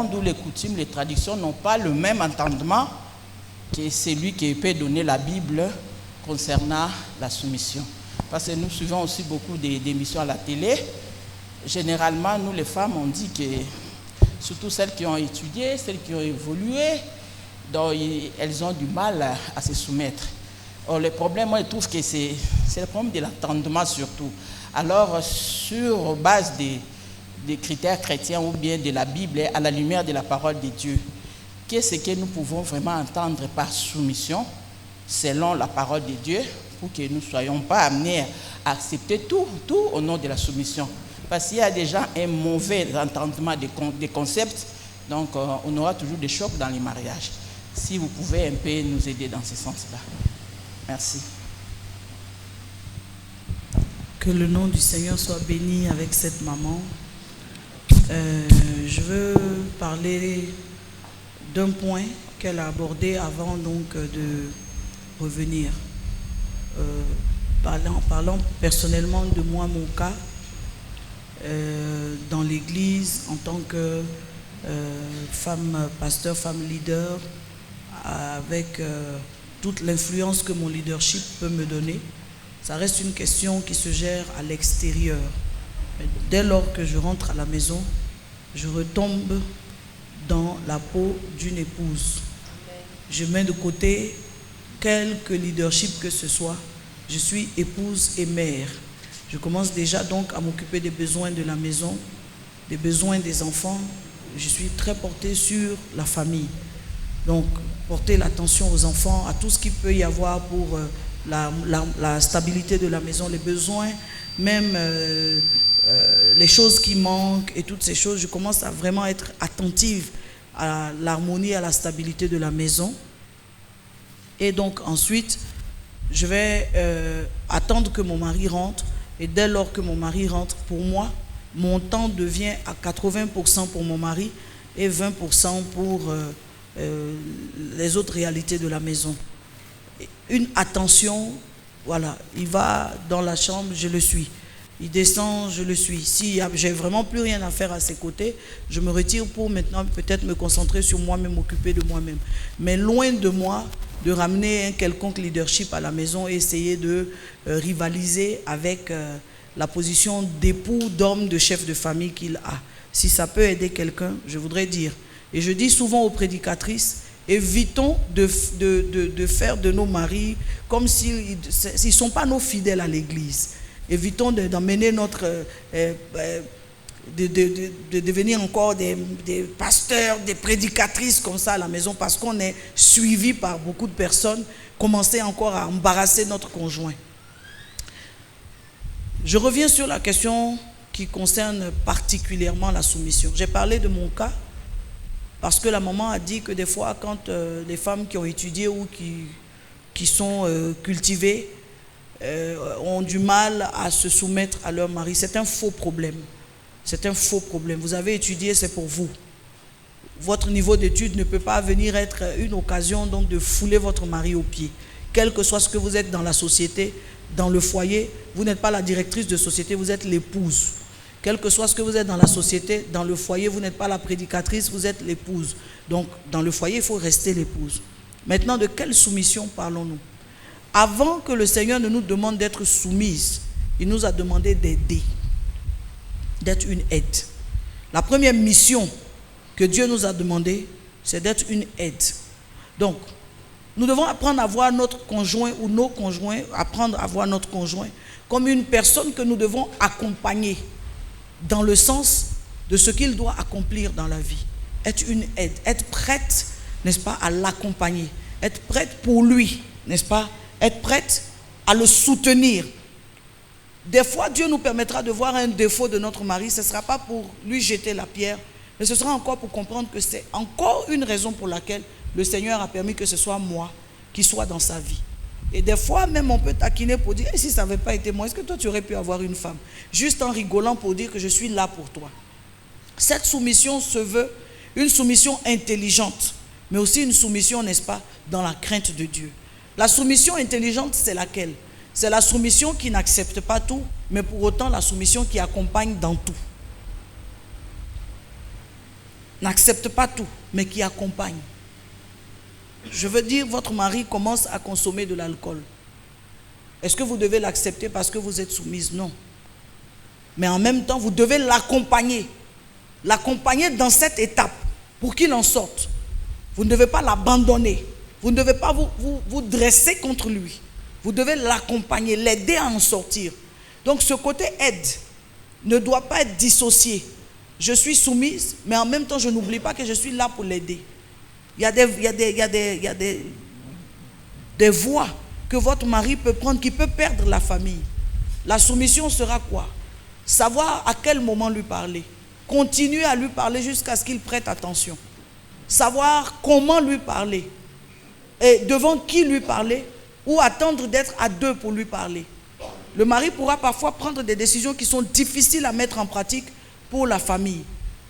monde où les coutumes, les traditions n'ont pas le même entendement que celui qui peut donner la Bible concernant la soumission. Parce que nous suivons aussi beaucoup d'émissions à la télé. Généralement, nous les femmes, on dit que, surtout celles qui ont étudié, celles qui ont évolué, donc elles ont du mal à se soumettre. Or, le problème, moi, je trouve que c'est le problème de l'entendement surtout. Alors, sur base des critères chrétiens ou bien de la Bible, à la lumière de la parole de Dieu, qu'est-ce que nous pouvons vraiment entendre par soumission, selon la parole de Dieu, pour que nous ne soyons pas amenés à accepter tout au nom de la soumission. Parce qu'il y a déjà un mauvais entendement des concepts, donc on aura toujours des chocs dans les mariages. Si vous pouvez un peu nous aider dans ce sens-là. Merci. Que le nom du Seigneur soit béni avec cette maman. Je veux parler d'un point qu'elle a abordé avant donc de revenir. Parlant personnellement de moi, mon cas, dans l'église, en tant que femme pasteur, femme leader, avec toute l'influence que mon leadership peut me donner, ça reste une question qui se gère à l'extérieur. Dès lors que je rentre à la maison, je retombe dans la peau d'une épouse. Je mets de côté quelque leadership que ce soit. Je suis épouse et mère. Je commence déjà donc à m'occuper des besoins de la maison, des besoins des enfants. Je suis très portée sur la famille. Donc, porter l'attention aux enfants, à tout ce qu'il peut y avoir pour la stabilité de la maison, les besoins, même les choses qui manquent et toutes ces choses. Je commence à vraiment être attentive à l'harmonie, à la stabilité de la maison. Et donc ensuite, je vais attendre que mon mari rentre. Et dès lors que mon mari rentre, pour moi, mon temps devient à 80% pour mon mari et 20% pour les autres réalités de la maison. Une attention, voilà, il va dans la chambre, je le suis. Il descend, je le suis. Si j'ai vraiment plus rien à faire à ses côtés, je me retire pour maintenant peut-être me concentrer sur moi-même, m'occuper de moi-même. Mais loin de moi de ramener un quelconque leadership à la maison et essayer de rivaliser avec la position d'époux, d'homme, de chef de famille qu'il a. Si ça peut aider quelqu'un, je voudrais dire. Et je dis souvent aux prédicatrices, évitons de faire de nos maris comme s'ils ne sont pas nos fidèles à l'église. Évitons d'emmener notre... de devenir encore des pasteurs, des prédicatrices comme ça à la maison parce qu'on est suivi par beaucoup de personnes, commencer encore à embarrasser notre conjoint. Je reviens sur la question qui concerne particulièrement la soumission. J'ai parlé de mon cas parce que la maman a dit que des fois quand les femmes qui ont étudié ou qui sont cultivées ont du mal à se soumettre à leur mari. C'est un faux problème. C'est un faux problème. Vous avez étudié, c'est pour vous. Votre niveau d'études ne peut pas venir être une occasion donc de fouler votre mari aux pieds. Quel que soit ce que vous êtes dans la société, dans le foyer, vous n'êtes pas la directrice de société, vous êtes l'épouse. Quel que soit ce que vous êtes dans la société, dans le foyer, vous n'êtes pas la prédicatrice, vous êtes l'épouse. Donc, dans le foyer, il faut rester l'épouse. Maintenant, de quelle soumission parlons-nous? Avant que le Seigneur ne nous demande d'être soumise, il nous a demandé d'aider, d'être une aide. La première mission que Dieu nous a demandé, c'est d'être une aide. Donc, nous devons apprendre à voir notre conjoint ou nos conjoints, apprendre à voir notre conjoint comme une personne que nous devons accompagner dans le sens de ce qu'il doit accomplir dans la vie. Être une aide, être prête, n'est-ce pas, à l'accompagner, être prête pour lui, n'est-ce pas, être prête à le soutenir. Des fois, Dieu nous permettra de voir un défaut de notre mari, ce ne sera pas pour lui jeter la pierre, mais ce sera encore pour comprendre que c'est encore une raison pour laquelle le Seigneur a permis que ce soit moi qui soit dans sa vie. Et des fois, même on peut taquiner pour dire, si ça n'avait pas été moi, est-ce que toi tu aurais pu avoir une femme? Juste en rigolant pour dire que je suis là pour toi. Cette soumission se veut une soumission intelligente, mais aussi une soumission, n'est-ce pas, dans la crainte de Dieu. La soumission intelligente, c'est laquelle? C'est la soumission qui n'accepte pas tout, mais pour autant la soumission qui accompagne dans tout. n'accepte pas tout, mais qui accompagne. Je veux dire, votre mari commence à consommer de l'alcool. Est-ce que vous devez l'accepter parce que vous êtes soumise? Non. Mais en même temps, vous devez l'accompagner. L'accompagner dans cette étape pour qu'il en sorte. Vous ne devez pas l'abandonner. Vous ne devez pas vous dresser contre lui. Vous devez l'accompagner, l'aider à en sortir. Donc ce côté aide ne doit pas être dissocié. Je suis soumise, mais en même temps, je n'oublie pas que je suis là pour l'aider. Il y a des voies que votre mari peut prendre qui peut perdre la famille. La soumission sera quoi? Savoir à quel moment lui parler. Continuer à lui parler jusqu'à ce qu'il prête attention. Savoir comment lui parler. Et devant qui lui parler, ou attendre d'être à deux pour lui parler. Le mari pourra parfois prendre des décisions qui sont difficiles à mettre en pratique pour la famille.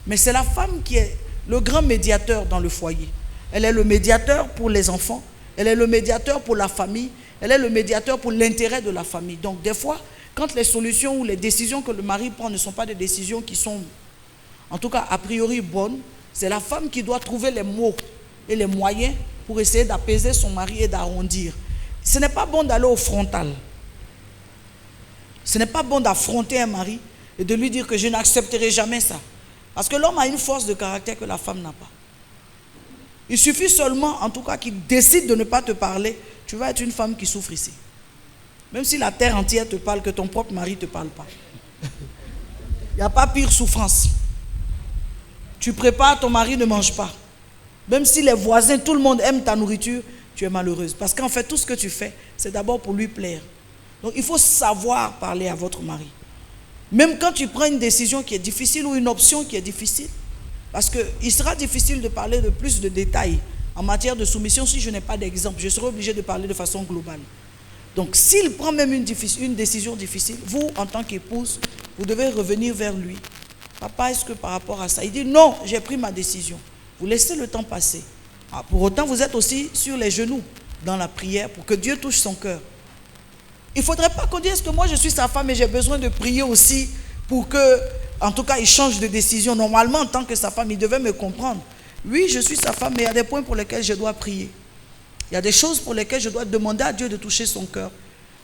Mais c'est la femme qui est le grand médiateur dans le foyer. Elle est le médiateur pour les enfants, elle est le médiateur pour la famille, elle est le médiateur pour l'intérêt de la famille. Donc des fois, quand les solutions ou les décisions que le mari prend ne sont pas des décisions qui sont, en tout cas a priori bonnes, c'est la femme qui doit trouver les mots et les moyens pour essayer d'apaiser son mari et d'arrondir. Ce n'est pas bon d'aller au frontal. Ce n'est pas bon d'affronter un mari et de lui dire que je n'accepterai jamais ça. Parce que l'homme a une force de caractère que la femme n'a pas. Il suffit seulement, en tout cas, qu'il décide de ne pas te parler. Tu vas être une femme qui souffre ici. Même si la terre entière te parle, que ton propre mari ne te parle pas. Il n'y a pas pire souffrance. Tu prépares, ton mari ne mange pas. Même si les voisins, tout le monde aime ta nourriture, tu es malheureuse. Parce qu'en fait, tout ce que tu fais, c'est d'abord pour lui plaire. Donc, il faut savoir parler à votre mari. Même quand tu prends une décision qui est difficile ou une option qui est difficile, parce qu'il sera difficile de parler de plus de détails en matière de soumission si je n'ai pas d'exemple. Je serai obligé de parler de façon globale. Donc, s'il prend même une décision difficile, vous, en tant qu'épouse, vous devez revenir vers lui. Papa, est-ce que par rapport à ça? Il dit non, j'ai pris ma décision. Vous laissez le temps passer. Pour autant, vous êtes aussi sur les genoux dans la prière pour que Dieu touche son cœur. Il ne faudrait pas qu'on dise que moi je suis sa femme et j'ai besoin de prier aussi pour que, en tout cas, il change de décision. Normalement, en tant que sa femme, il devait me comprendre. Oui, je suis sa femme, mais il y a des points pour lesquels je dois prier. Il y a des choses pour lesquelles je dois demander à Dieu de toucher son cœur.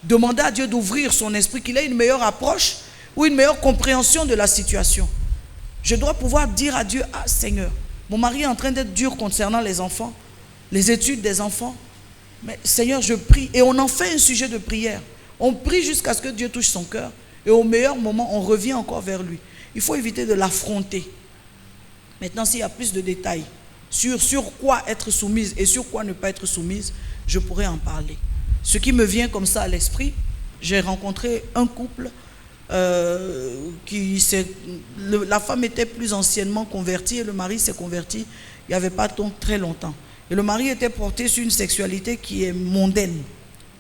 Demander à Dieu d'ouvrir son esprit, qu'il ait une meilleure approche ou une meilleure compréhension de la situation. Je dois pouvoir dire à Dieu, ah Seigneur, mon mari est en train d'être dur concernant les enfants, les études des enfants. Mais Seigneur, je prie. Et on en fait un sujet de prière. On prie jusqu'à ce que Dieu touche son cœur. Et au meilleur moment, on revient encore vers lui. Il faut éviter de l'affronter. Maintenant, s'il y a plus de détails sur quoi être soumise et sur quoi ne pas être soumise, je pourrais en parler. Ce qui me vient comme ça à l'esprit, j'ai rencontré un couple la femme était plus anciennement convertie et le mari s'est converti il n'y avait pas très longtemps. Et le mari était porté sur une sexualité qui est mondaine,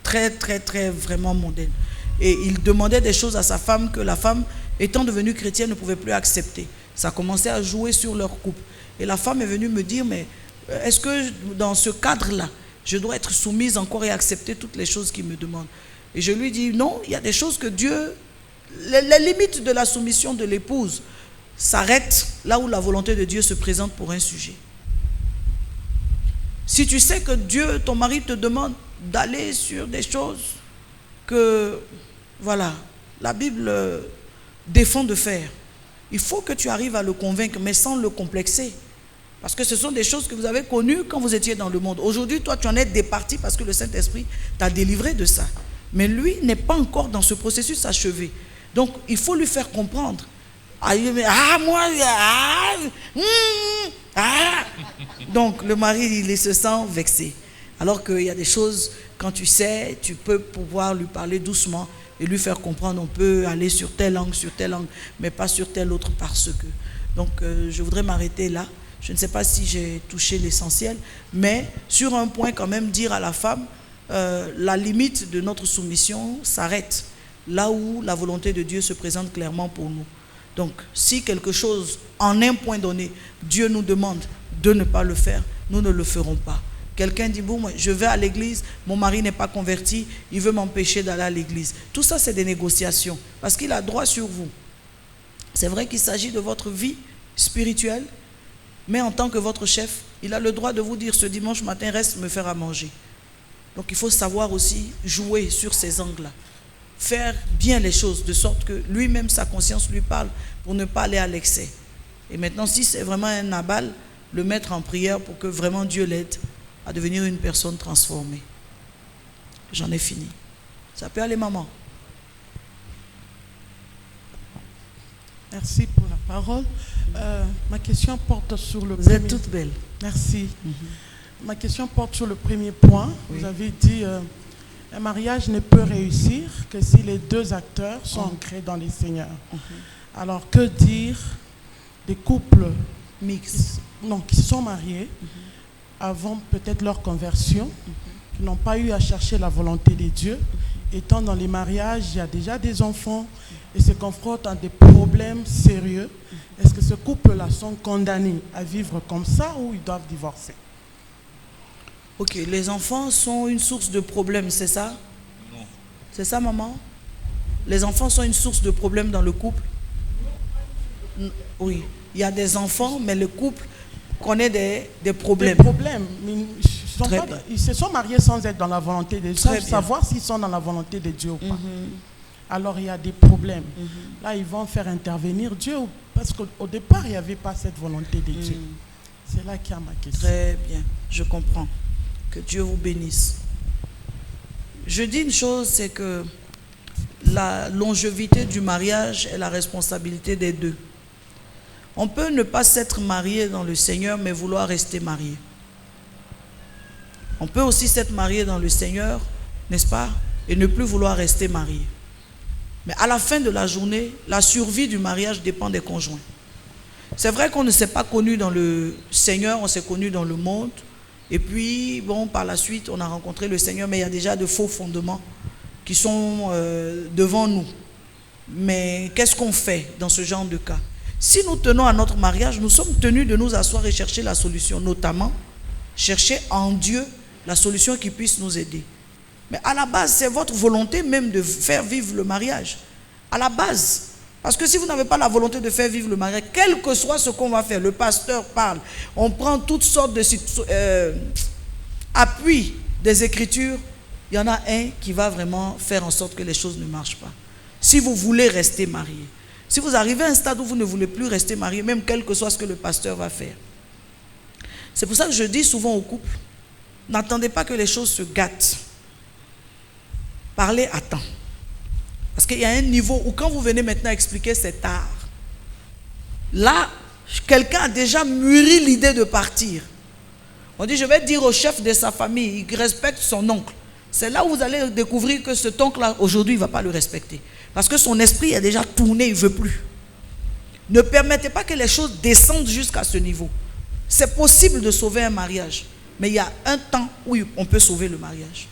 très très très vraiment mondaine. Et il demandait des choses à sa femme que la femme, étant devenue chrétienne, ne pouvait plus accepter. Ça commençait à jouer sur leur couple. Et la femme est venue me dire, mais est-ce que dans ce cadre-là, je dois être soumise encore et accepter toutes les choses qu'il me demande? Et je lui dis, non, il y a des choses que Dieu... Les limites de la soumission de l'épouse s'arrêtent là où la volonté de Dieu se présente pour un sujet. Si tu sais que Dieu, ton mari te demande d'aller sur des choses que, voilà, la Bible défend de faire, il faut que tu arrives à le convaincre, mais sans le complexer. Parce que ce sont des choses que vous avez connues quand vous étiez dans le monde. Aujourd'hui, toi, tu en es départi parce que le Saint-Esprit t'a délivré de ça. Mais lui n'est pas encore dans ce processus achevé. Donc, il faut lui faire comprendre. Donc, le mari, il se sent vexé. Alors qu'il y a des choses, quand tu sais, tu peux pouvoir lui parler doucement et lui faire comprendre, on peut aller sur telle langue, mais pas sur telle autre parce que. Donc, je voudrais m'arrêter là. Je ne sais pas si j'ai touché l'essentiel, mais sur un point quand même, dire à la femme, la limite de notre soumission s'arrête là où la volonté de Dieu se présente clairement pour nous. Donc, si quelque chose, en un point donné, Dieu nous demande de ne pas le faire, nous ne le ferons pas. Quelqu'un dit, bon, je vais à l'église, mon mari n'est pas converti, il veut m'empêcher d'aller à l'église. Tout ça, c'est des négociations, parce qu'il a droit sur vous. C'est vrai qu'il s'agit de votre vie spirituelle, Mais en tant que votre chef, il a le droit de vous dire ce dimanche matin, reste me faire à manger. Donc il faut savoir aussi jouer sur ces angles-là. Faire bien les choses de sorte que lui-même, sa conscience lui parle pour ne pas aller à l'excès. Et maintenant, si c'est vraiment un Nabal, le mettre en prière pour que vraiment Dieu l'aide à devenir une personne transformée. J'en ai fini. Ça peut aller, maman. Merci pour la parole. Ma question porte sur le Vous premier... êtes toute belle. Merci. Ma question porte sur le premier point. Oui. Vous avez dit un mariage ne peut réussir que si les deux acteurs sont ancrés dans les Seigneurs. Alors, que dire des couples Mix. qui se sont mariés avant peut-être leur conversion, qui n'ont pas eu à chercher la volonté de Dieu. Étant dans les mariages, il y a déjà des enfants et se confrontent à des problèmes sérieux. Est-ce que ce couple-là sont condamnés à vivre comme ça ou ils doivent divorcer? Ok, les enfants sont une source de problème, c'est ça? Non. C'est ça, maman? Les enfants sont une source de problème dans le couple? Oui, il y a des enfants, mais le couple connaît des problèmes. Des problèmes. Mais Très bien. ils se sont mariés sans être dans la volonté de Dieu, Très sans bien. savoir s'ils sont dans la volonté de Dieu ou pas. Alors il y a des problèmes. Là, ils vont faire intervenir Dieu parce qu'au départ, il n'y avait pas cette volonté de Dieu. C'est là qu'il y a ma question. Très bien, je comprends. Que Dieu vous bénisse. Je dis une chose, c'est que la longévité du mariage est la responsabilité des deux. On peut ne pas s'être marié dans le Seigneur, mais vouloir rester marié. On peut aussi s'être marié dans le Seigneur, n'est-ce pas, et ne plus vouloir rester marié. Mais à la fin de la journée, la survie du mariage dépend des conjoints. C'est vrai qu'on ne s'est pas connu dans le Seigneur, on s'est connu dans le monde. Et puis, bon, par la suite, on a rencontré le Seigneur, mais il y a déjà de faux fondements qui sont devant nous. Mais qu'est-ce qu'on fait dans ce genre de cas? Si nous tenons à notre mariage, nous sommes tenus de nous asseoir et chercher la solution, notamment chercher en Dieu la solution qui puisse nous aider. Mais à la base, c'est votre volonté même de faire vivre le mariage. À la base. Parce que si vous n'avez pas la volonté de faire vivre le mariage, quel que soit ce qu'on va faire, le pasteur parle, on prend toutes sortes de appuis des Écritures, il y en a un qui va vraiment faire en sorte que les choses ne marchent pas. Si vous voulez rester marié, si vous arrivez à un stade où vous ne voulez plus rester marié, même quel que soit ce que le pasteur va faire. C'est pour ça que je dis souvent aux couples, n'attendez pas que les choses se gâtent. Parlez à temps. Parce qu'il y a un niveau où quand vous venez maintenant expliquer, c'est tard. Là, quelqu'un a déjà mûri l'idée de partir. On dit, je vais dire au chef de sa famille, il respecte son oncle. C'est là où vous allez découvrir que cet oncle-là, aujourd'hui, il ne va pas le respecter. Parce que son esprit est déjà tourné, il ne veut plus. Ne permettez pas que les choses descendent jusqu'à ce niveau. C'est possible de sauver un mariage. Mais il y a un temps où on peut sauver le mariage.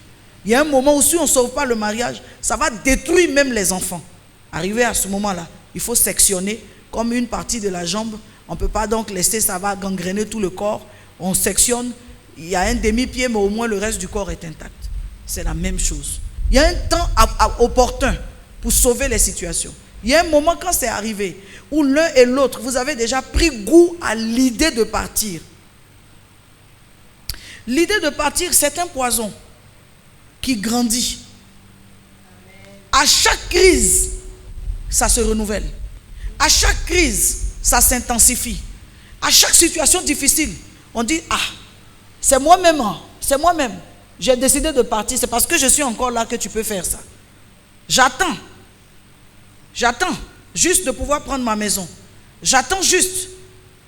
Il y a un moment où si on ne sauve pas le mariage, ça va détruire même les enfants. Arrivé à ce moment-là, il faut sectionner comme une partie de la jambe. On ne peut pas donc laisser, ça va gangréner tout le corps. On sectionne, il y a un demi-pied, mais au moins le reste du corps est intact. C'est la même chose. Il y a un temps opportun pour sauver les situations. Il y a un moment quand c'est arrivé où l'un et l'autre, vous avez déjà pris goût à l'idée de partir. L'idée de partir, c'est un poison qui grandit. À chaque crise, ça se renouvelle. À chaque crise, ça s'intensifie. À chaque situation difficile, on dit, ah, c'est moi-même, j'ai décidé de partir, c'est parce que je suis encore là que tu peux faire ça. J'attends juste de pouvoir prendre ma maison. J'attends juste.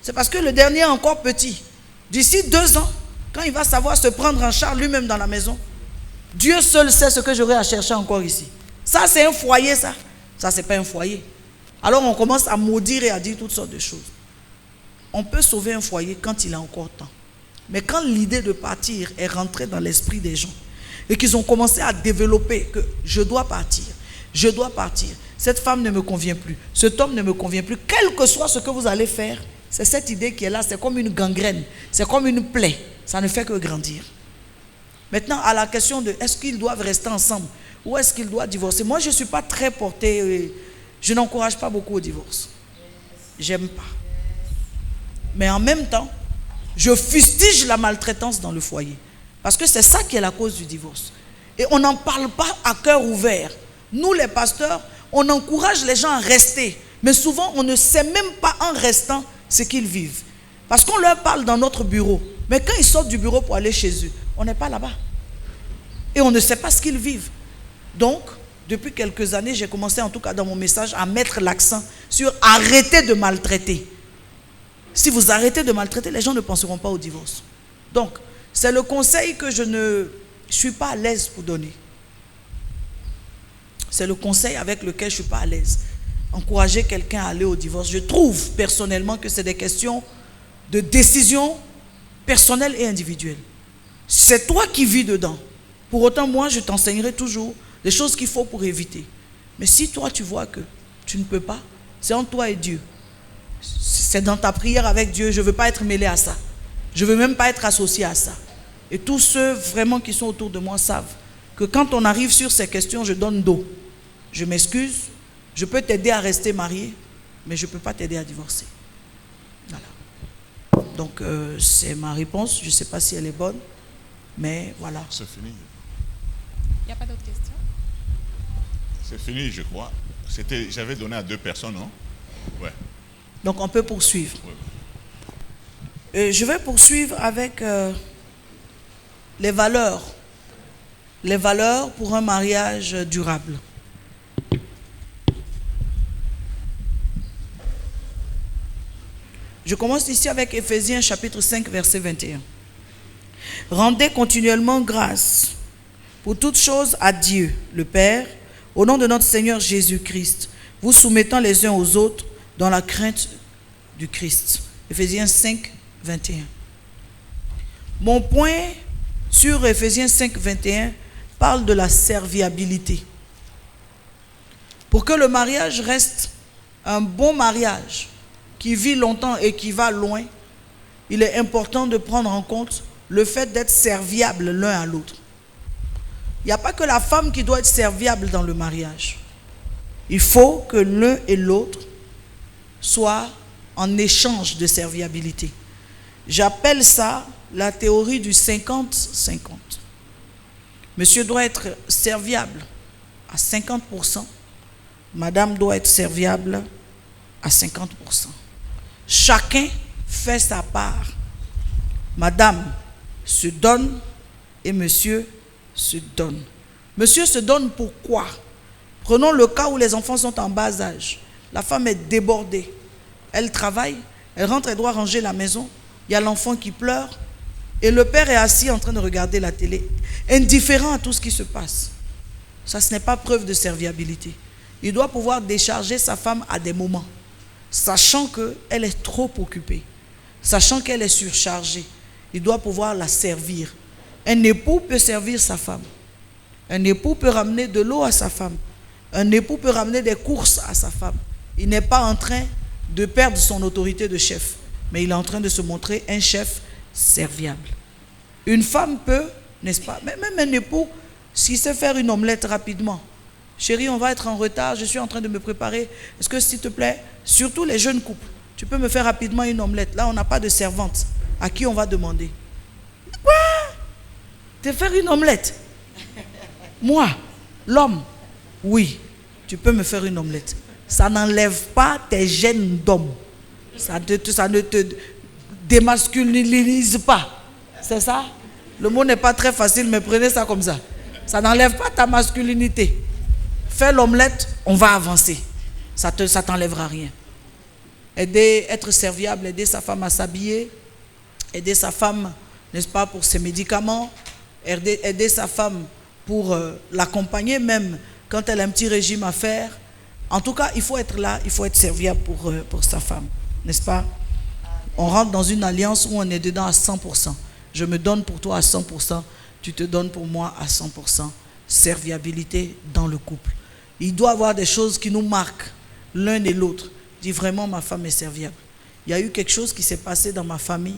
C'est parce que le dernier est encore petit. D'ici 2 ans, quand il va savoir se prendre en charge lui-même dans la maison, Dieu seul sait ce que j'aurai à chercher encore ici. Ça, c'est un foyer, ça. Ça, c'est pas un foyer. Alors, on commence à maudire et à dire toutes sortes de choses. On peut sauver un foyer quand il a encore temps. Mais quand l'idée de partir est rentrée dans l'esprit des gens et qu'ils ont commencé à développer que je dois partir, cette femme ne me convient plus, cet homme ne me convient plus, quel que soit ce que vous allez faire, c'est cette idée qui est là, c'est comme une gangrène, c'est comme une plaie, ça ne fait que grandir. Maintenant, à la question de est-ce qu'ils doivent rester ensemble ou est-ce qu'ils doivent divorcer, moi je ne suis pas très portée, je n'encourage pas beaucoup au divorce. J'aime pas. Mais en même temps, je fustige la maltraitance dans le foyer. Parce que c'est ça qui est la cause du divorce. Et on n'en parle pas à cœur ouvert. Nous, les pasteurs, on encourage les gens à rester. Mais souvent, on ne sait même pas en restant ce qu'ils vivent. Parce qu'on leur parle dans notre bureau. Mais quand ils sortent du bureau pour aller chez eux, on n'est pas là-bas. Et on ne sait pas ce qu'ils vivent. Donc, depuis quelques années, j'ai commencé en tout cas dans mon message à mettre l'accent sur arrêter de maltraiter. Si vous arrêtez de maltraiter, les gens ne penseront pas au divorce. Donc, c'est le conseil que je ne suis pas à l'aise pour donner. C'est le conseil avec lequel je ne suis pas à l'aise. Encourager quelqu'un à aller au divorce. Je trouve personnellement que c'est des questions de décision personnelle et individuelle. C'est toi qui vis dedans. Pour autant, moi, je t'enseignerai toujours des choses qu'il faut pour éviter. Mais si toi, tu vois que tu ne peux pas, c'est entre toi et Dieu. C'est dans ta prière avec Dieu. Je ne veux pas être mêlé à ça. Je ne veux même pas être associé à ça. Et tous ceux vraiment qui sont autour de moi savent que quand on arrive sur ces questions, je donne dos. Je m'excuse. Je peux t'aider à rester marié, mais je ne peux pas t'aider à divorcer. Voilà. Donc, c'est ma réponse. Je ne sais pas si elle est bonne, mais voilà. C'est fini. Il n'y a pas d'autres questions? C'est fini, je crois. J'avais donné à 2 personnes, non? Ouais. Donc, on peut poursuivre. Ouais. Je vais poursuivre avec les valeurs. Les valeurs pour un mariage durable. Je commence ici avec Éphésiens chapitre 5, verset 21. Rendez continuellement grâce pour toutes choses à Dieu, le Père, au nom de notre Seigneur Jésus-Christ, vous soumettant les uns aux autres dans la crainte du Christ. Éphésiens 5, 21. Mon point sur Éphésiens 5, 21 parle de la serviabilité. Pour que le mariage reste un bon mariage, qui vit longtemps et qui va loin, il est important de prendre en compte le fait d'être serviable l'un à l'autre. Il n'y a pas que la femme qui doit être serviable dans le mariage. Il faut que l'un et l'autre soient en échange de serviabilité. J'appelle ça la théorie du 50-50. Monsieur doit être serviable à 50%. Madame doit être serviable à 50%. Chacun fait sa part. Madame se donne et monsieur se donne. Monsieur se donne pourquoi? Prenons le cas où les enfants sont en bas âge. La femme est débordée. Elle travaille, elle rentre, elle doit ranger la maison. Il y a l'enfant qui pleure et le père est assis en train de regarder la télé, indifférent à tout ce qui se passe. Ça, ce n'est pas preuve de serviabilité. Il doit pouvoir décharger sa femme à des moments, sachant qu'elle est trop occupée, sachant qu'elle est surchargée. Il doit pouvoir la servir. Un époux peut servir sa femme. Un époux peut ramener de l'eau à sa femme. Un époux peut ramener des courses à sa femme. Il n'est pas en train de perdre son autorité de chef, mais il est en train de se montrer un chef serviable. Une femme peut, n'est-ce pas, même un époux, s'il sait faire une omelette rapidement. Chérie, on va être en retard, je suis en train de me préparer. Est-ce que, s'il te plaît, surtout les jeunes couples, tu peux me faire rapidement une omelette? Là, on n'a pas de servante. À qui on va demander? Quoi? Te faire une omelette? Moi, l'homme, oui, tu peux me faire une omelette. Ça n'enlève pas tes gènes d'homme. Ça ne te démasculinise pas. C'est ça? Le mot n'est pas très facile, mais prenez ça comme ça. Ça n'enlève pas ta masculinité. Fais l'omelette, on va avancer. Ça t'enlèvera rien. Être serviable, aider sa femme à s'habiller, aider sa femme, n'est-ce pas, pour ses médicaments, aider sa femme pour l'accompagner même quand elle a un petit régime à faire. En tout cas, il faut être là, il faut être serviable pour sa femme, n'est-ce pas? On rentre dans une alliance où on est dedans à 100%. Je me donne pour toi à 100%, tu te donnes pour moi à 100%. Serviabilité dans le couple. Il doit y avoir des choses qui nous marquent l'un et l'autre. Dis vraiment, ma femme est serviable. Il y a eu quelque chose qui s'est passé dans ma famille.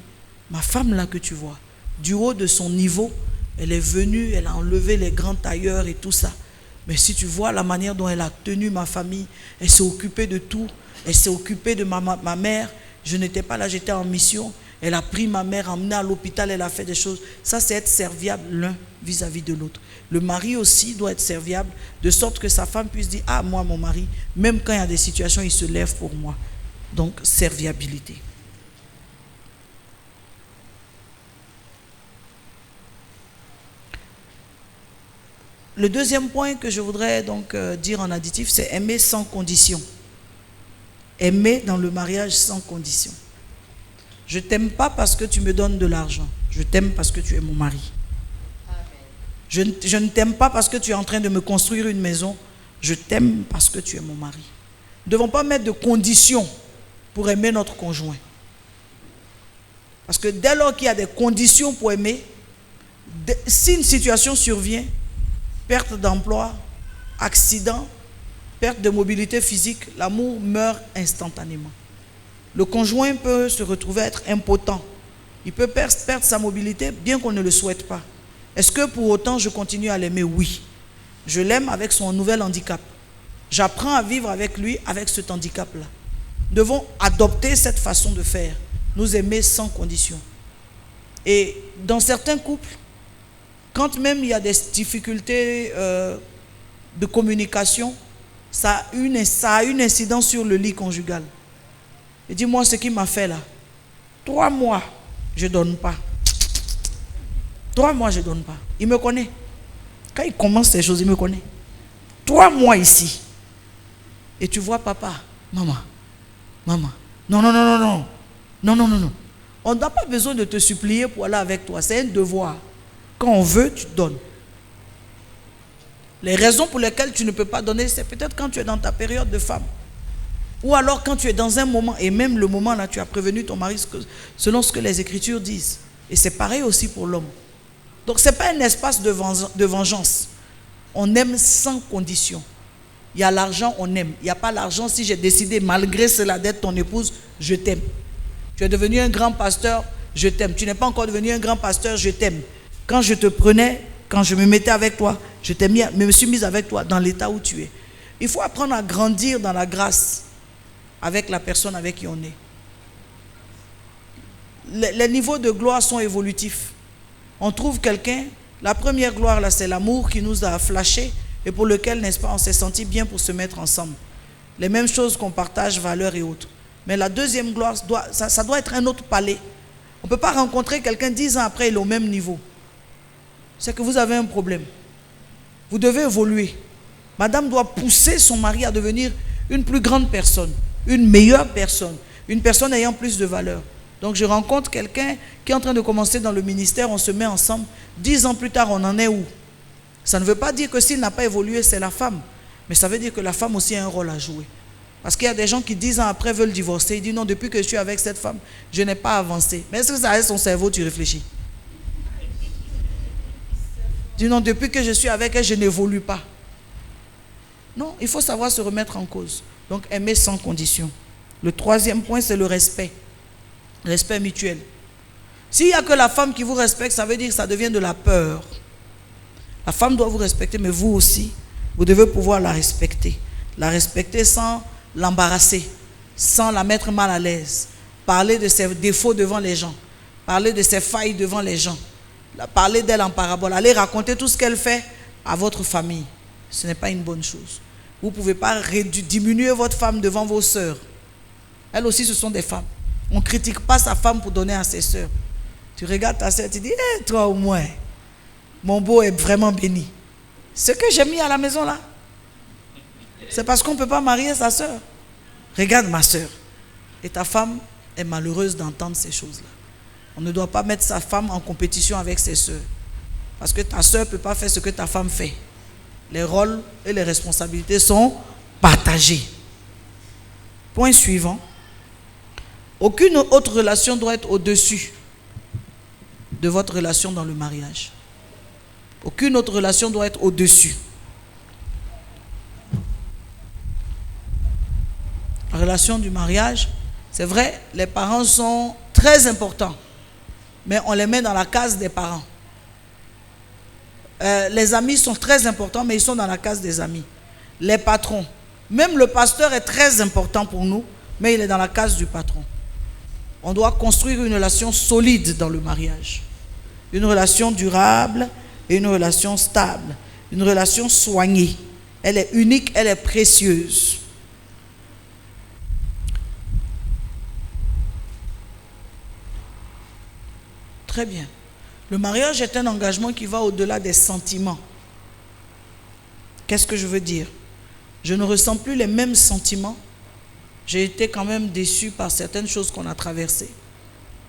Ma femme là que tu vois, du haut de son niveau, elle est venue, elle a enlevé les grands tailleurs et tout ça. Mais si tu vois la manière dont elle a tenu ma famille, elle s'est occupée de tout. Elle s'est occupée de ma mère Je n'étais pas là, j'étais en mission. Elle a pris ma mère, emmenée à l'hôpital, elle a fait des choses. Ça, c'est être serviable l'un vis-à-vis de l'autre. Le mari aussi doit être serviable, de sorte que sa femme puisse dire, ah, moi, mon mari, même quand il y a des situations, il se lève pour moi. Donc, serviabilité. Le deuxième point que je voudrais donc dire en additif, c'est aimer sans condition. Aimer dans le mariage sans condition. Je ne t'aime pas parce que tu me donnes de l'argent. Je t'aime parce que tu es mon mari. Je ne t'aime pas parce que tu es en train de me construire une maison. Je t'aime parce que tu es mon mari. Nous ne devons pas mettre de conditions pour aimer notre conjoint. Parce que dès lors qu'il y a des conditions pour aimer, si une situation survient, perte d'emploi, accident, perte de mobilité physique, l'amour meurt instantanément. Le conjoint peut se retrouver à être impotent. Il peut perdre sa mobilité bien qu'on ne le souhaite pas. Est-ce que pour autant je continue à l'aimer? Oui. Je l'aime avec son nouvel handicap. J'apprends à vivre avec lui, avec cet handicap-là. Nous devons adopter cette façon de faire. Nous aimer sans condition. Et dans certains couples, quand même il y a des difficultés de communication, ça a une incidence sur le lit conjugal. Et dis-moi ce qu'il m'a fait là. 3 mois, je ne donne pas. 3 mois, je ne donne pas. Il me connaît. Quand il commence ces choses, il me connaît. 3 mois ici. Et tu vois papa, maman. Non. On n'a pas besoin de te supplier pour aller avec toi. C'est un devoir. Quand on veut, tu donnes. Les raisons pour lesquelles tu ne peux pas donner, c'est peut-être quand tu es dans ta période de femme. Ou alors quand tu es dans un moment, et même le moment là, tu as prévenu ton mari selon ce que les Écritures disent. Et c'est pareil aussi pour l'homme. Donc ce n'est pas un espace de vengeance. On aime sans condition. Il y a l'argent, on aime. Il n'y a pas l'argent si j'ai décidé, malgré cela, d'être ton épouse, je t'aime. Tu es devenu un grand pasteur, je t'aime. Tu n'es pas encore devenu un grand pasteur, je t'aime. Quand je te prenais, quand je me mettais avec toi, je me suis mise avec toi dans l'état où tu es. Il faut apprendre à grandir dans la grâce avec la personne avec qui on est. Les niveaux de gloire sont évolutifs. On trouve quelqu'un, la première gloire là, c'est l'amour qui nous a flashé et pour lequel, n'est-ce pas, on s'est senti bien pour se mettre ensemble. Les mêmes choses qu'on partage, valeurs et autres. Mais la deuxième gloire, ça doit être un autre palier. On ne peut pas rencontrer quelqu'un 10 ans après, il est au même niveau. C'est que vous avez un problème. Vous devez évoluer. Madame doit pousser son mari à devenir une plus grande personne, une meilleure personne, une personne ayant plus de valeur. Donc je rencontre quelqu'un qui est en train de commencer dans le ministère, on se met ensemble, 10 ans plus tard, on en est où? Ça ne veut pas dire que s'il n'a pas évolué, c'est la femme. Mais ça veut dire que la femme aussi a un rôle à jouer. Parce qu'il y a des gens qui 10 ans après veulent divorcer. Ils disent non, depuis que je suis avec cette femme, je n'ai pas avancé. Mais est-ce que ça reste son cerveau, tu réfléchis? Dis non, depuis que je suis avec elle, je n'évolue pas. Non, il faut savoir se remettre en cause. Donc aimer sans condition. Le troisième point, c'est le respect. Respect mutuel. S'il n'y a que la femme qui vous respecte, ça veut dire que ça devient de la peur. La femme doit vous respecter, mais vous aussi, vous devez pouvoir la respecter. La respecter sans l'embarrasser, sans la mettre mal à l'aise. Parler de ses défauts devant les gens. Parler de ses failles devant les gens. Parler d'elle en parabole. Aller raconter tout ce qu'elle fait à votre famille. Ce n'est pas une bonne chose. Vous ne pouvez pas diminuer votre femme devant vos sœurs. Elles aussi, ce sont des femmes. On ne critique pas sa femme pour donner à ses sœurs. Tu regardes ta sœur, tu dis, toi au moins, mon beau est vraiment béni. Ce que j'ai mis à la maison là, c'est parce qu'on ne peut pas marier sa sœur. Regarde ma sœur. Et ta femme est malheureuse d'entendre ces choses-là. On ne doit pas mettre sa femme en compétition avec ses sœurs. Parce que ta sœur ne peut pas faire ce que ta femme fait. Les rôles et les responsabilités sont partagés. Point suivant. Aucune autre relation doit être au-dessus de votre relation dans le mariage. Aucune autre relation doit être au-dessus. La relation du mariage, c'est vrai, les parents sont très importants, mais on les met dans la case des parents. Les amis sont très importants, mais ils sont dans la case des amis. Les patrons, même le pasteur est très important pour nous, mais il est dans la case du patron. On doit construire une relation solide dans le mariage. Une relation durable et une relation stable. Une relation soignée. Elle est unique, elle est précieuse. Très bien. Le mariage est un engagement qui va au-delà des sentiments. Qu'est-ce que je veux dire? Je ne ressens plus les mêmes sentiments. J'ai été quand même déçu par certaines choses qu'on a traversées.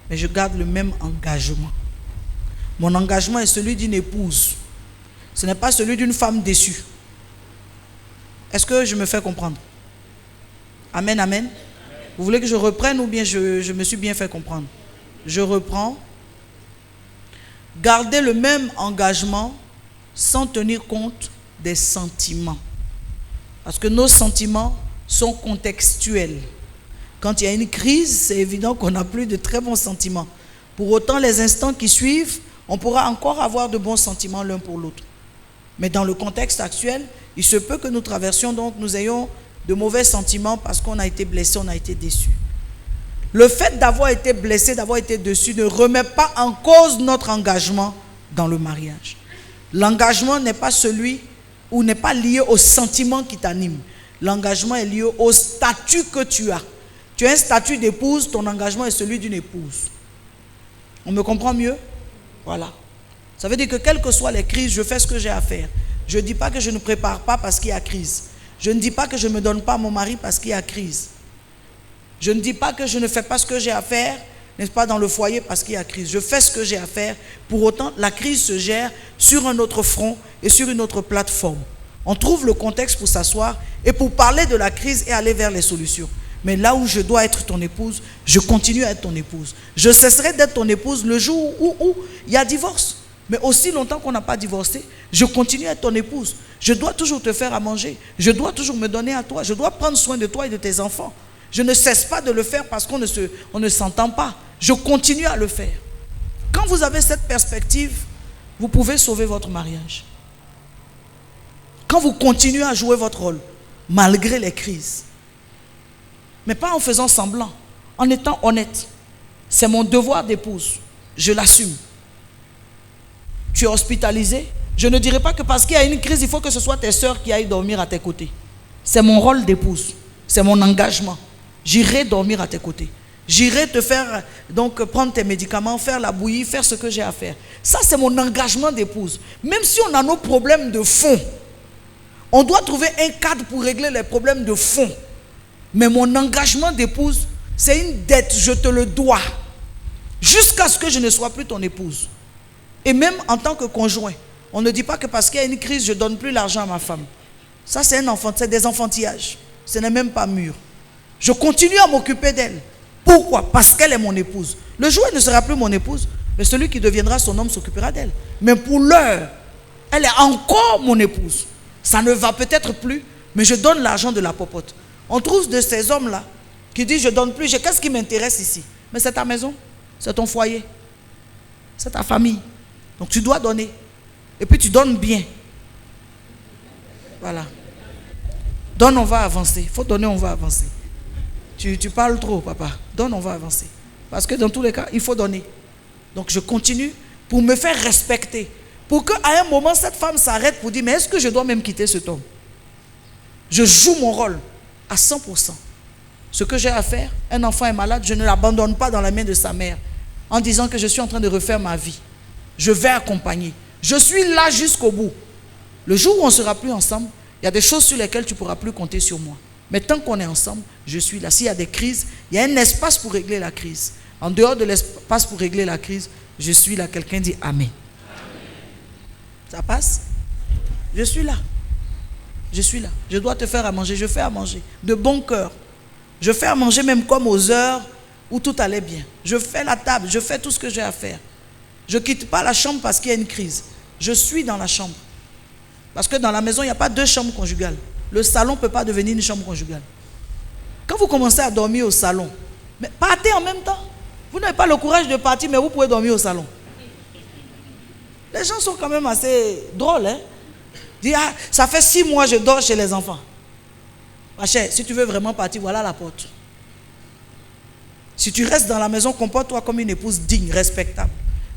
Mais je garde le même engagement. Mon engagement est celui d'une épouse. Ce n'est pas celui d'une femme déçue. Est-ce que je me fais comprendre? Amen, amen. Vous voulez que je reprenne ou bien je me suis bien fait comprendre? Je reprends. Garder le même engagement sans tenir compte des sentiments. Parce que nos sentiments sont contextuels. Quand il y a une crise, c'est évident qu'on n'a plus de très bons sentiments. Pour autant, les instants qui suivent, on pourra encore avoir de bons sentiments l'un pour l'autre. Mais dans le contexte actuel, il se peut que nous traversions, donc nous ayons de mauvais sentiments parce qu'on a été blessé, on a été déçu. Le fait d'avoir été blessé, d'avoir été déçu ne remet pas en cause notre engagement dans le mariage. L'engagement n'est pas celui ou n'est pas lié au sentiment qui t'anime. L'engagement est lié au statut que tu as. Tu as un statut d'épouse, ton engagement est celui d'une épouse. On me comprend mieux? Voilà. Ça veut dire que quelles que soient les crises, je fais ce que j'ai à faire. Je ne dis pas que je ne prépare pas parce qu'il y a crise. Je ne dis pas que je ne me donne pas à mon mari parce qu'il y a crise. Je ne dis pas que je ne fais pas ce que j'ai à faire, n'est-ce pas, dans le foyer parce qu'il y a crise. Je fais ce que j'ai à faire. Pour autant, la crise se gère sur un autre front et sur une autre plateforme. On trouve le contexte pour s'asseoir et pour parler de la crise et aller vers les solutions. Mais là où je dois être ton épouse, je continue à être ton épouse. Je cesserai d'être ton épouse le jour où il y a divorce. Mais aussi longtemps qu'on n'a pas divorcé, je continue à être ton épouse. Je dois toujours te faire à manger. Je dois toujours me donner à toi. Je dois prendre soin de toi et de tes enfants. Je ne cesse pas de le faire parce qu'on ne s'entend pas. Je continue à le faire. Quand vous avez cette perspective, vous pouvez sauver votre mariage. Quand vous continuez à jouer votre rôle, malgré les crises. Mais pas en faisant semblant, en étant honnête. C'est mon devoir d'épouse. Je l'assume. Tu es hospitalisé. Je ne dirai pas que parce qu'il y a une crise, il faut que ce soit tes soeurs qui aillent dormir à tes côtés. C'est mon rôle d'épouse. C'est mon engagement. J'irai dormir à tes côtés. J'irai te faire, donc, prendre tes médicaments, faire la bouillie, faire ce que j'ai à faire. Ça, c'est mon engagement d'épouse. Même si on a nos problèmes de fond, on doit trouver un cadre pour régler les problèmes de fond. Mais mon engagement d'épouse, c'est une dette, je te le dois. Jusqu'à ce que je ne sois plus ton épouse. Et même en tant que conjoint, on ne dit pas que parce qu'il y a une crise, je ne donne plus l'argent à ma femme. Ça, c'est des enfantillages. Ce n'est même pas mûr. Je continue à m'occuper d'elle. Pourquoi? Parce qu'elle est mon épouse. Le jour où elle ne sera plus mon épouse, mais celui qui deviendra son homme s'occupera d'elle. Mais pour l'heure, elle est encore mon épouse. Ça ne va peut-être plus, mais je donne l'argent de la popote. On trouve de ces hommes-là qui disent je ne donne plus. Qu'est-ce qui m'intéresse ici? Mais c'est ta maison, c'est ton foyer, c'est ta famille. Donc tu dois donner. Et puis tu donnes bien. Voilà. Donne, on va avancer. Il faut donner, on va avancer. Tu parles trop, papa. Donne, on va avancer. Parce que dans tous les cas, il faut donner. Donc je continue pour me faire respecter. Pour qu'à un moment, cette femme s'arrête pour dire, mais est-ce que je dois même quitter cet homme? Je joue mon rôle à 100%. Ce que j'ai à faire, un enfant est malade, je ne l'abandonne pas dans la main de sa mère en disant que je suis en train de refaire ma vie. Je vais accompagner. Je suis là jusqu'au bout. Le jour où on ne sera plus ensemble, il y a des choses sur lesquelles tu ne pourras plus compter sur moi. Mais tant qu'on est ensemble, je suis là. S'il y a des crises, il y a un espace pour régler la crise. En dehors de l'espace pour régler la crise, je suis là. Quelqu'un dit Amen. Ça passe? Je suis là. Je suis là. Je dois te faire à manger. Je fais à manger. De bon cœur. Je fais à manger même comme aux heures où tout allait bien. Je fais la table. Je fais tout ce que j'ai à faire. Je ne quitte pas la chambre parce qu'il y a une crise. Je suis dans la chambre. Parce que dans la maison, il n'y a pas deux chambres conjugales. Le salon ne peut pas devenir une chambre conjugale. Quand vous commencez à dormir au salon, mais partez en même temps. Vous n'avez pas le courage de partir, mais vous pouvez dormir au salon. Les gens sont quand même assez drôles. Hein? Dis, ah, ça fait 6 mois que je dors chez les enfants. Ma chère, si tu veux vraiment partir, voilà la porte. Si tu restes dans la maison, comporte-toi comme une épouse digne, respectable.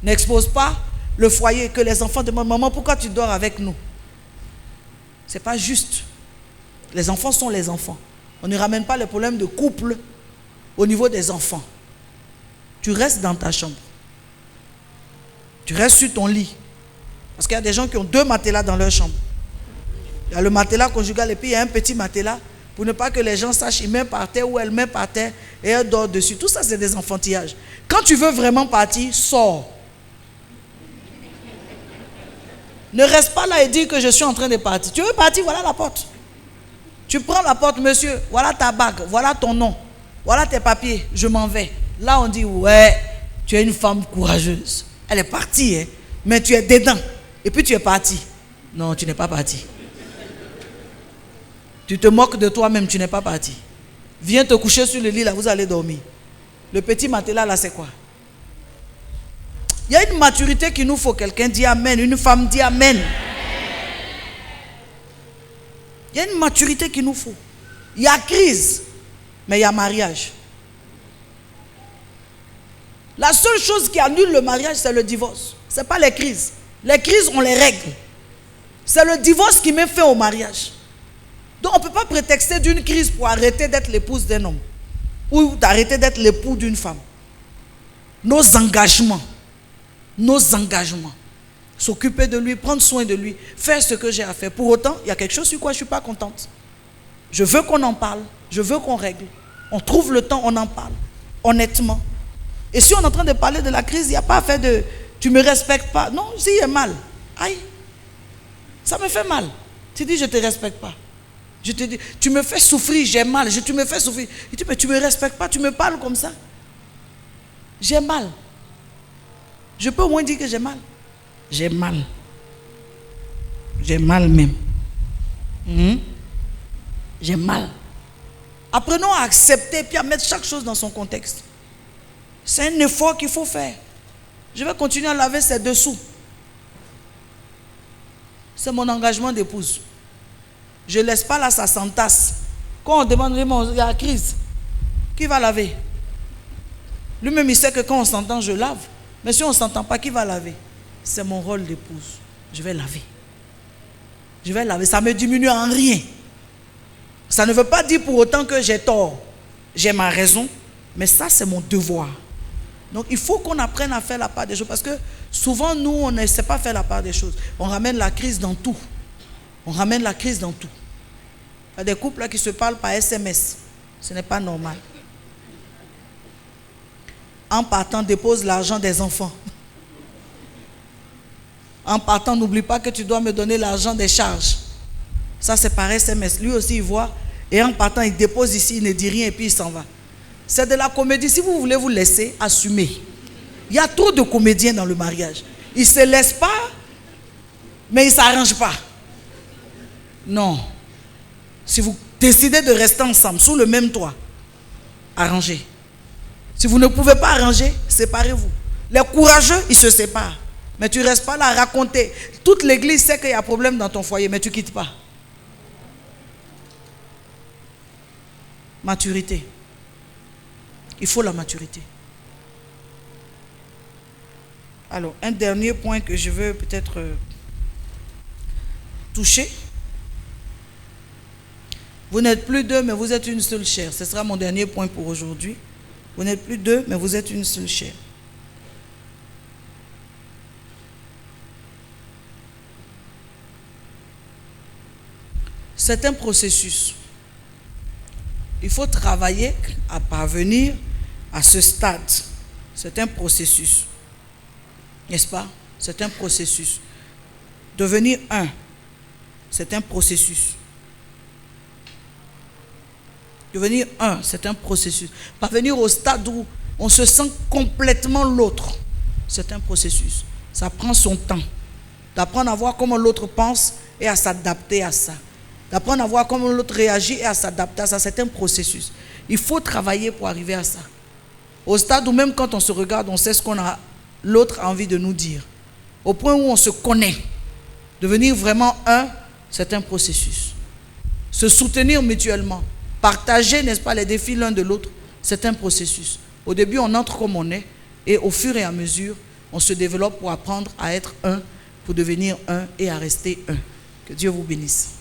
N'expose pas le foyer, que les enfants demandent, maman, pourquoi tu dors avec nous? Ce n'est pas juste. Les enfants sont les enfants. On ne ramène pas les problèmes de couple au niveau des enfants. Tu restes dans ta chambre. Tu restes sur ton lit. Parce qu'il y a des gens qui ont 2 matelas dans leur chambre. Il y a le matelas conjugal et puis il y a un petit matelas pour ne pas que les gens sachent, il met par terre ou elle met par terre et elle dort dessus. Tout ça, c'est des enfantillages. Quand tu veux vraiment partir, sors. Ne reste pas là et dis que je suis en train de partir. Tu veux partir, voilà la porte. Tu prends la porte, monsieur, voilà ta bague, voilà ton nom, voilà tes papiers, je m'en vais. Là, on dit, ouais, tu es une femme courageuse. Elle est partie, hein, mais tu es dedans. Et puis tu es parti. Non, tu n'es pas parti. Tu te moques de toi-même, tu n'es pas parti. Viens te coucher sur le lit, là, vous allez dormir. Le petit matelas, là, c'est quoi? Il y a une maturité qu'il nous faut. Quelqu'un dit amen, une femme dit amen. Il y a une maturité qu'il nous faut. Il y a crise, mais il y a mariage. La seule chose qui annule le mariage, c'est le divorce. Ce n'est pas les crises. Les crises, on les règle. C'est le divorce qui met fin au mariage. Donc on ne peut pas prétexter d'une crise pour arrêter d'être l'épouse d'un homme ou d'arrêter d'être l'époux d'une femme. Nos engagements, s'occuper de lui, prendre soin de lui, faire ce que j'ai à faire. Pour autant, il y a quelque chose sur quoi je ne suis pas contente. Je veux qu'on en parle, je veux qu'on règle. On trouve le temps, on en parle, honnêtement. Et si on est en train de parler de la crise, il n'y a pas à faire de « tu ne me respectes pas ». Non, si il est mal. Aïe, ça me fait mal. Tu dis « je ne te respecte pas ». Je te dis « tu me fais souffrir, j'ai mal, tu me fais souffrir ». Il dit « mais tu ne me respectes pas, tu me parles comme ça ». J'ai mal. Je peux au moins dire que j'ai mal. J'ai mal. J'ai mal même. J'ai mal. Apprenons à accepter puis à mettre chaque chose dans son contexte. C'est un effort qu'il faut faire. Je vais continuer à laver ses dessous. C'est mon engagement d'épouse. Je ne laisse pas là, ça s'entasse. Quand on demande, il y a la crise. Qui va laver? Lui-même, il sait que quand on s'entend, je lave. Mais si on ne s'entend pas, qui va laver? C'est mon rôle d'épouse. Je vais laver. Je vais laver. Ça ne me diminue en rien. Ça ne veut pas dire pour autant que j'ai tort. J'ai ma raison. Mais ça, c'est mon devoir. Donc, il faut qu'on apprenne à faire la part des choses. Parce que souvent, nous, on ne sait pas faire la part des choses. On ramène la crise dans tout. On ramène la crise dans tout. Il y a des couples là qui se parlent par SMS. Ce n'est pas normal. En partant, dépose l'argent des enfants. En partant, n'oublie pas que tu dois me donner l'argent des charges. Ça, c'est par SMS. Lui aussi, il voit. Et en partant, il dépose ici, il ne dit rien et puis il s'en va. C'est de la comédie. Si vous voulez vous laisser, assumez. Il y a trop de comédiens dans le mariage. Ils ne se laissent pas, mais ils ne s'arrangent pas. Non. Si vous décidez de rester ensemble, sous le même toit, arrangez. Si vous ne pouvez pas arranger, séparez-vous. Les courageux, ils se séparent. Mais tu ne restes pas là à raconter. Toute l'église sait qu'il y a un problème dans ton foyer, mais tu ne quittes pas. Maturité. Il faut la maturité. Alors, un dernier point que je veux peut-être toucher. Vous n'êtes plus deux, mais vous êtes une seule chair. Ce sera mon dernier point pour aujourd'hui. Vous n'êtes plus deux, mais vous êtes une seule chair. C'est un processus. Il faut travailler à parvenir à ce stade. C'est un processus. N'est-ce pas? C'est un processus. Devenir un, c'est un processus. Devenir un, c'est un processus. Parvenir au stade où on se sent complètement l'autre, c'est un processus. Ça prend son temps. D'apprendre à voir comment l'autre pense et à s'adapter à ça. D'apprendre à voir comment l'autre réagit et à s'adapter à ça. C'est un processus. Il faut travailler pour arriver à ça. Au stade où même quand on se regarde, on sait ce qu'on a, l'autre a envie de nous dire. Au point où on se connaît. Devenir vraiment un, c'est un processus. Se soutenir mutuellement. Partager, n'est-ce pas, les défis l'un de l'autre, c'est un processus. Au début, on entre comme on est, et au fur et à mesure, on se développe pour apprendre à être un, pour devenir un et à rester un. Que Dieu vous bénisse.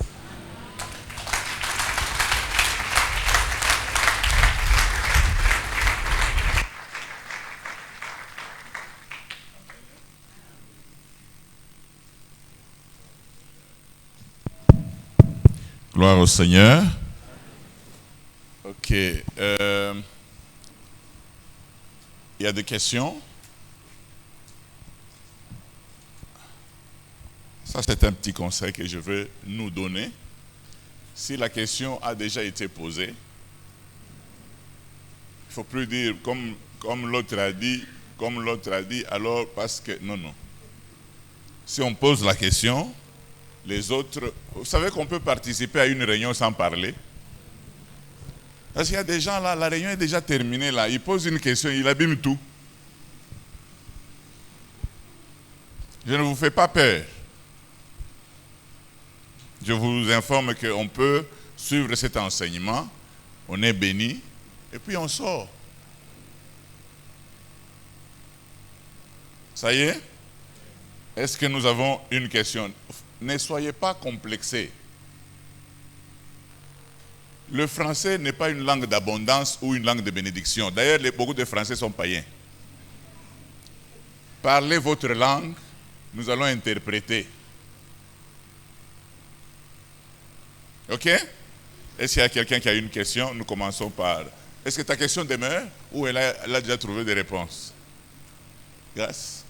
Gloire au Seigneur. Ok. Il y a des questions? Ça, c'est un petit conseil que je veux nous donner. Si la question a déjà été posée, il ne faut plus dire comme l'autre a dit, alors parce que... Non. Si on pose la question, les autres... Vous savez qu'on peut participer à une réunion sans parler? Parce qu'il y a des gens là, la réunion est déjà terminée là, ils posent une question, ils abîment tout. Je ne vous fais pas peur. Je vous informe qu'on peut suivre cet enseignement, on est béni, et puis on sort. Ça y est? Est-ce que nous avons une question? Ne soyez pas complexés. Le français n'est pas une langue d'abondance ou une langue de bénédiction. D'ailleurs, beaucoup de Français sont païens. Parlez votre langue, nous allons interpréter. Ok? Est-ce qu'il y a quelqu'un qui a une question? Nous commençons par... Est-ce que ta question demeure ou elle a déjà trouvé des réponses? Grâce.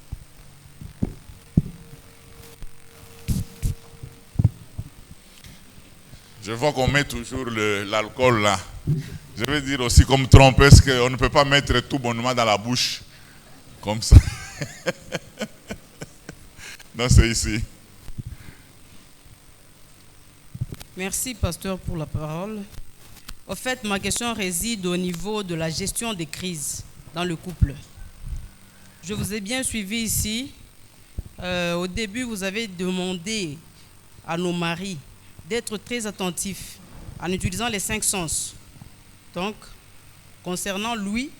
Je vois qu'on met toujours l'alcool là. Je vais dire aussi comme trompe, est-ce qu'on ne peut pas mettre tout bonnement dans la bouche? Comme ça. Non, c'est ici. Merci, pasteur, pour la parole. En fait, ma question réside au niveau de la gestion des crises dans le couple. Je vous ai bien suivi ici. Au début, vous avez demandé à nos maris d'être très attentifs en utilisant les 5 sens. Donc, concernant lui,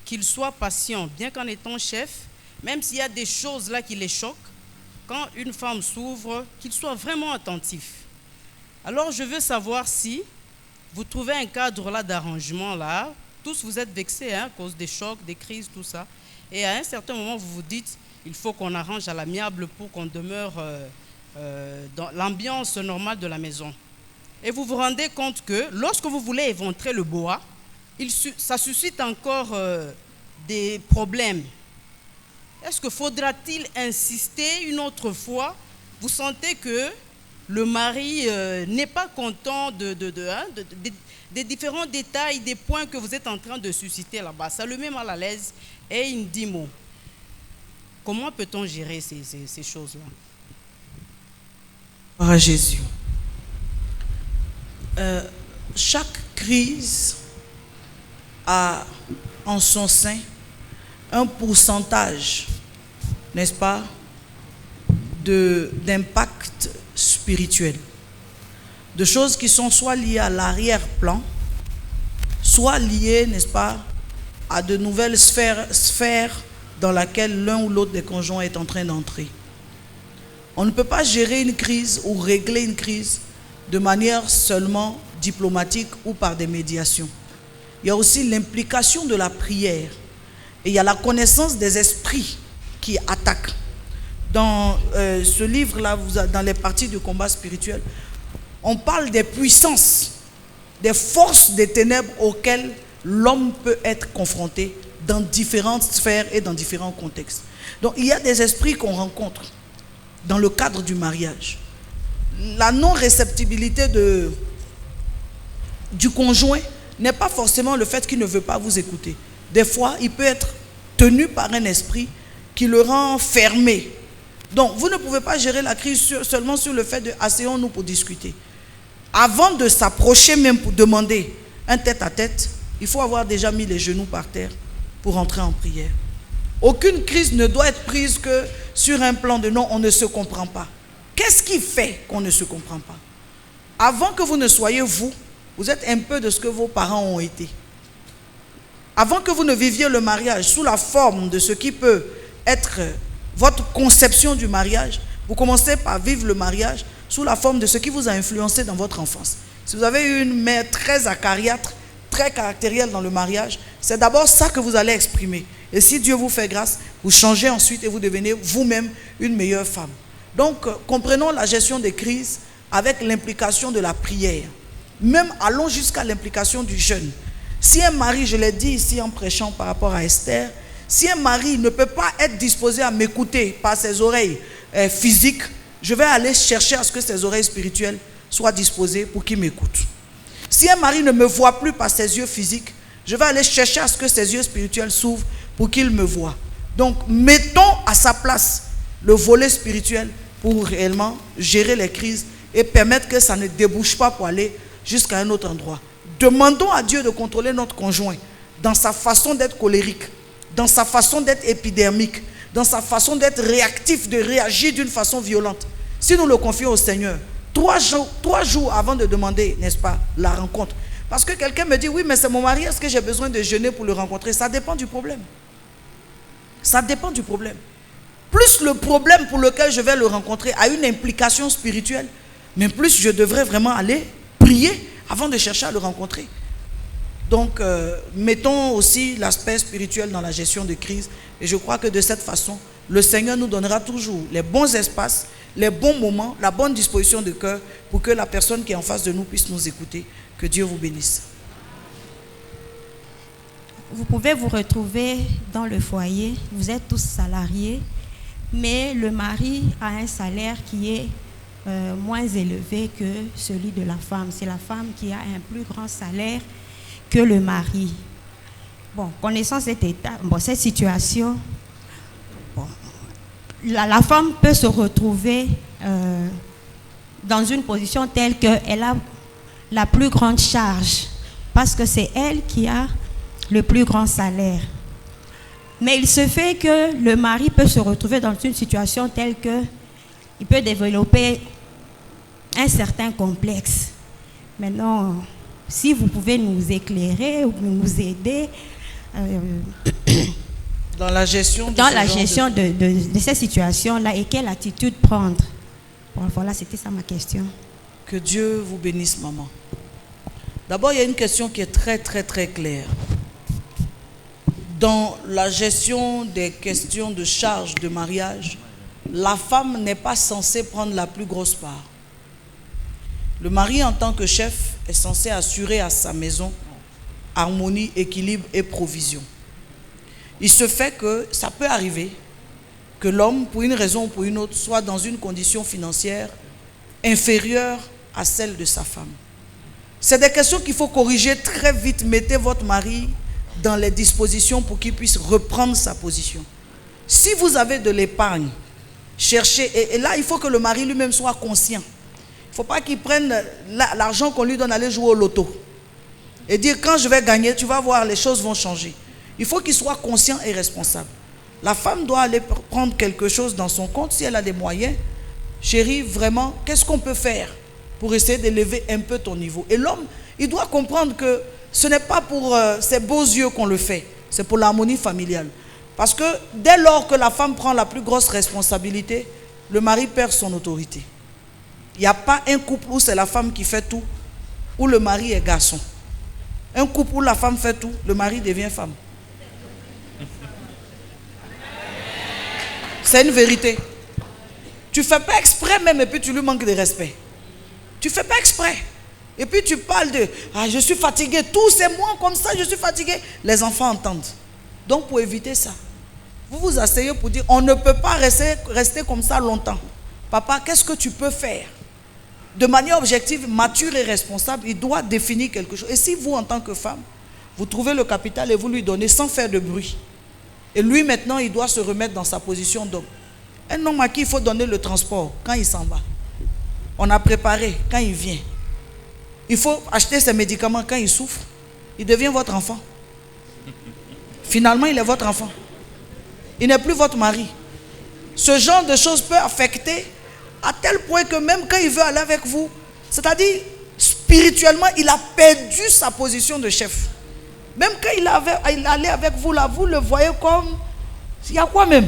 qu'il soit patient, bien qu'en étant chef, même s'il y a des choses là qui les choquent, quand une femme s'ouvre, qu'il soit vraiment attentif. Alors, je veux savoir si vous trouvez un cadre là d'arrangement là. Tous vous êtes vexés à cause des chocs, des crises, tout ça. Et à un certain moment, vous vous dites, il faut qu'on arrange à l'amiable pour qu'on demeure dans l'ambiance normale de la maison. Et vous vous rendez compte que lorsque vous voulez éventrer le bois, ça suscite encore des problèmes. Est-ce que faudra-t-il insister une autre fois? Vous sentez que le mari n'est pas content des différents détails, des points que vous êtes en train de susciter là-bas. Ça le met mal à l'aise et il me dit mot. Comment peut-on gérer ces choses-là? Par Jésus. Chaque crise a en son sein un pourcentage, n'est-ce pas, d'impact spirituel, de choses qui sont soit liées à l'arrière-plan, soit liées, n'est-ce pas, à de nouvelles sphères dans lesquelles l'un ou l'autre des conjoints est en train d'entrer. On ne peut pas gérer une crise ou régler une crise de manière seulement diplomatique ou par des médiations. Il y a aussi l'implication de la prière et il y a la connaissance des esprits qui attaquent. Dans ce livre-là, dans les parties du combat spirituel, on parle des puissances, des forces des ténèbres auxquelles l'homme peut être confronté dans différentes sphères et dans différents contextes. Donc il y a des esprits qu'on rencontre dans le cadre du mariage. La non-réceptibilité du conjoint n'est pas forcément le fait qu'il ne veut pas vous écouter. Des fois, il peut être tenu par un esprit qui le rend fermé. Donc, vous ne pouvez pas gérer la crise seulement sur le fait de « asseyons-nous pour discuter ». Avant de s'approcher même pour demander un tête-à-tête, il faut avoir déjà mis les genoux par terre pour entrer en prière. Aucune crise ne doit être prise que sur un plan de non, on ne se comprend pas. Qu'est-ce qui fait qu'on ne se comprend pas? Avant que vous ne soyez vous êtes un peu de ce que vos parents ont été. avant que vous ne viviez le mariage sous la forme de ce qui peut être votre conception du mariage, vous commencez par vivre le mariage sous la forme de ce qui vous a influencé dans votre enfance. Si vous avez eu une mère très acariâtre, très caractérielle dans le mariage, c'est d'abord ça que vous allez exprimer. Et si Dieu vous fait grâce, vous changez ensuite et vous devenez vous-même une meilleure femme. Donc, comprenons la gestion des crises avec l'implication de la prière. Même allons jusqu'à l'implication du jeûne. Si un mari, je l'ai dit ici en prêchant par rapport à Esther, si un mari ne peut pas être disposé à m'écouter par ses oreilles physiques, je vais aller chercher à ce que ses oreilles spirituelles soient disposées pour qu'il m'écoute. Si un mari ne me voit plus par ses yeux physiques, je vais aller chercher à ce que ses yeux spirituels s'ouvrent pour qu'il me voie. Donc, mettons à sa place le volet spirituel pour réellement gérer les crises et permettre que ça ne débouche pas pour aller jusqu'à un autre endroit. Demandons à Dieu de contrôler notre conjoint dans sa façon d'être colérique, dans sa façon d'être épidermique, dans sa façon d'être réactif, de réagir d'une façon violente. Si nous le confions au Seigneur, 3 jours avant de demander, n'est-ce pas, la rencontre. Parce que quelqu'un me dit, oui, mais c'est mon mari, est-ce que j'ai besoin de jeûner pour le rencontrer? Ça dépend du problème. Ça dépend du problème. Plus le problème pour lequel je vais le rencontrer a une implication spirituelle, mais plus je devrais vraiment aller prier avant de chercher à le rencontrer. Donc, mettons aussi l'aspect spirituel dans la gestion de crise. Et je crois que de cette façon, le Seigneur nous donnera toujours les bons espaces, les bons moments, la bonne disposition de cœur pour que la personne qui est en face de nous puisse nous écouter. Que Dieu vous bénisse. Vous pouvez vous retrouver dans le foyer, vous êtes tous salariés, mais le mari a un salaire qui est moins élevé que celui de la femme. C'est la femme qui a un plus grand salaire que le mari. Bon, connaissant cet état, cette situation, la femme peut se retrouver dans une position telle qu'elle a la plus grande charge, parce que c'est elle qui a le plus grand salaire. Mais il se fait que le mari peut se retrouver dans une situation telle qu'il peut développer un certain complexe. Maintenant, si vous pouvez nous éclairer ou nous aider dans la gestion de ces situations-là, et quelle attitude prendre. Bon, voilà, c'était ça ma question. Que Dieu vous bénisse, maman. D'abord, il y a une question qui est très, très, très claire. Dans la gestion des questions de charge de mariage, la femme n'est pas censée prendre la plus grosse part. Le mari, en tant que chef, est censé assurer à sa maison harmonie, équilibre et provision. Il se fait que ça peut arriver que l'homme, pour une raison ou pour une autre, soit dans une condition financière inférieure à celle de sa femme. C'est des questions qu'il faut corriger très vite. Mettez votre mari dans les dispositions pour qu'il puisse reprendre sa position. Si vous avez de l'épargne, cherchez, et là il faut que le mari lui-même soit conscient. Il ne faut pas qu'il prenne l'argent qu'on lui donne aller jouer au loto et dire quand je vais gagner, tu vas voir, les choses vont changer. Il faut qu'il soit conscient et responsable. La femme doit aller prendre quelque chose dans son compte si elle a des moyens. Chérie, vraiment, qu'est-ce qu'on peut faire pour essayer d'élever un peu ton niveau? Et l'homme, il doit comprendre que ce n'est pas pour ses beaux yeux qu'on le fait, c'est pour l'harmonie familiale. Parce que dès lors que la femme prend la plus grosse responsabilité, le mari perd son autorité. Il n'y a pas un couple où c'est la femme qui fait tout, où le mari est garçon. Un couple où la femme fait tout, le mari devient femme. C'est une vérité. Tu ne fais pas exprès même et puis tu lui manques de respect. Tu ne fais pas exprès. Et puis tu parles de « Ah, je suis fatigué, tous ces mois comme ça, je suis fatigué. » Les enfants entendent. Donc pour éviter ça, vous vous asseyez pour dire « On ne peut pas rester comme ça longtemps. Papa, qu'est-ce que tu peux faire ?» De manière objective, mature et responsable, il doit définir quelque chose. Et si vous, en tant que femme, vous trouvez le capital et vous lui donnez sans faire de bruit, et lui maintenant, il doit se remettre dans sa position d'homme. Un homme à qui il faut donner le transport quand il s'en va. On a préparé quand il vient. Il faut acheter ses médicaments quand il souffre. Il devient votre enfant. Finalement, il est votre enfant. Il n'est plus votre mari. Ce genre de choses peut affecter à tel point que même quand il veut aller avec vous, c'est-à-dire spirituellement, il a perdu sa position de chef. Même quand il allait avec vous là, vous le voyez comme... Il y a quoi même?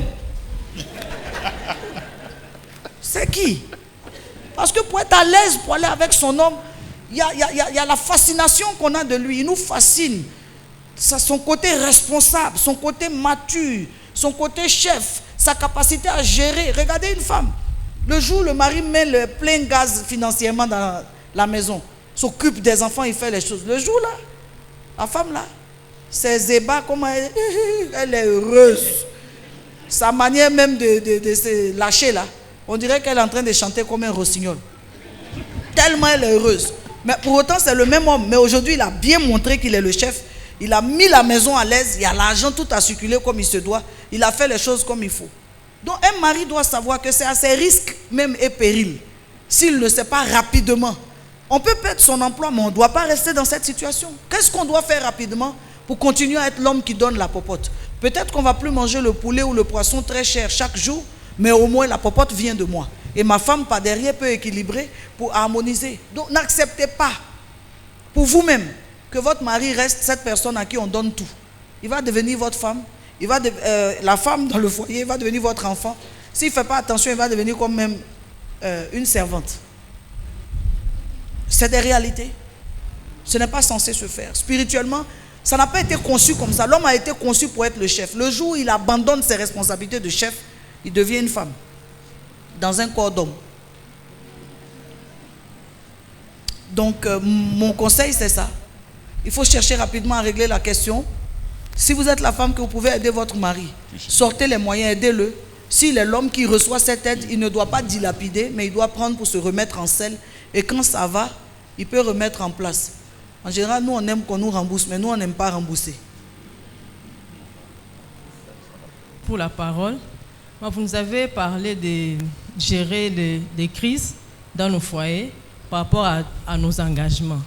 C'est qui? Parce que pour être à l'aise, pour aller avec son homme, il y a la fascination qu'on a de lui. Il nous fascine. Son côté responsable, son côté mature, son côté chef, sa capacité à gérer. Regardez une femme. Le jour où le mari met le plein gaz financièrement dans la maison, s'occupe des enfants, il fait les choses. Le jour là, la femme là, ses ébats, comment elle est heureuse. Sa manière même de se lâcher là, on dirait qu'elle est en train de chanter comme un rossignol. Tellement elle est heureuse. Mais pour autant, c'est le même homme. Mais aujourd'hui, il a bien montré qu'il est le chef. Il a mis la maison à l'aise. Il y a l'argent, tout a circulé comme il se doit. Il a fait les choses comme il faut. Donc, un mari doit savoir que c'est à ses risques même et périls. S'il ne sait pas rapidement. On peut perdre son emploi, mais on ne doit pas rester dans cette situation. Qu'est-ce qu'on doit faire rapidement pour continuer à être l'homme qui donne la popote? Peut-être qu'on ne va plus manger le poulet ou le poisson très cher chaque jour, mais au moins la popote vient de moi. Et ma femme, par derrière, peut équilibrer pour harmoniser. Donc, n'acceptez pas, pour vous-même, que votre mari reste cette personne à qui on donne tout. Il va devenir votre femme. La femme dans le foyer va devenir votre enfant. S'il ne fait pas attention, il va devenir comme même une servante. C'est des réalités. Ce n'est pas censé se faire. Spirituellement, ça n'a pas été conçu comme ça. L'homme a été conçu pour être le chef. Le jour où il abandonne ses responsabilités de chef, il devient une femme. Dans un corps d'homme. Donc, mon conseil, c'est ça. Il faut chercher rapidement à régler la question. Si vous êtes la femme que vous pouvez aider votre mari, sortez les moyens, aidez-le. S'il est l'homme qui reçoit cette aide, il ne doit pas dilapider, mais il doit prendre pour se remettre en selle. Et quand ça va, il peut remettre en place. En général, nous, on aime qu'on nous rembourse, mais nous, on n'aime pas rembourser. Pour la parole, vous nous avez parlé de gérer des crises dans nos foyers par rapport à nos engagements.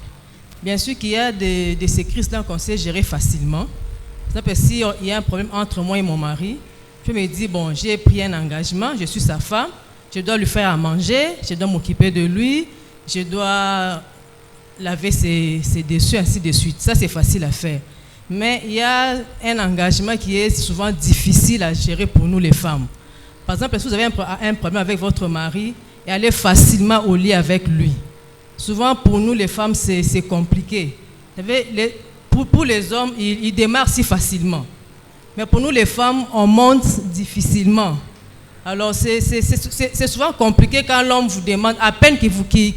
Bien sûr qu'il y a de ces crises-là qu'on sait gérer facilement. Par exemple, s'il y a un problème entre moi et mon mari, je me dis, bon, j'ai pris un engagement, je suis sa femme, je dois lui faire à manger, je dois m'occuper de lui, je dois laver ses déchets, ainsi de suite. Ça, c'est facile à faire. Mais il y a un engagement qui est souvent difficile à gérer pour nous les femmes. Par exemple, si vous avez un problème avec votre mari, et allez facilement au lit avec lui. Souvent, pour nous les femmes, c'est compliqué. Vous savez, pour les hommes, ils démarrent si facilement. Mais pour nous les femmes, on monte difficilement. Alors, c'est souvent compliqué quand l'homme vous demande, à peine qu'il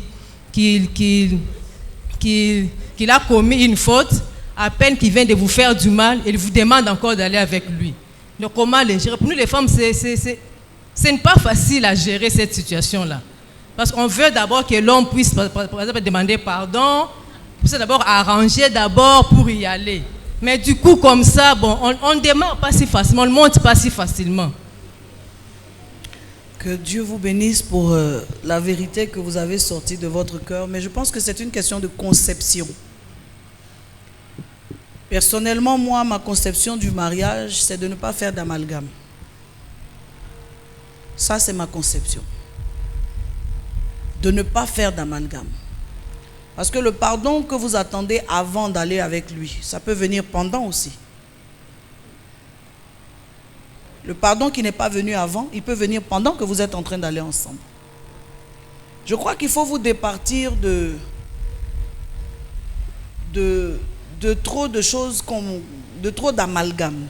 a commis une faute, à peine qu'il vient de vous faire du mal, il vous demande encore d'aller avec lui. Donc, comment les gérer? Pour nous les femmes, ce n'est pas facile à gérer cette situation-là. Parce qu'on veut d'abord que l'homme puisse, par exemple, demander pardon, puisse d'abord arranger d'abord pour y aller. Mais du coup, comme ça, bon, on ne démarre pas si facilement, on ne monte pas si facilement. Que Dieu vous bénisse pour la vérité que vous avez sortie de votre cœur. Mais je pense que c'est une question de conception. Personnellement, moi, ma conception du mariage, c'est de ne pas faire d'amalgame. Ça, c'est ma conception. De ne pas faire d'amalgame. Parce que le pardon que vous attendez avant d'aller avec lui, ça peut venir pendant aussi. Le pardon qui n'est pas venu avant, il peut venir pendant que vous êtes en train d'aller ensemble. Je crois qu'il faut vous départir de trop de choses, de trop d'amalgame.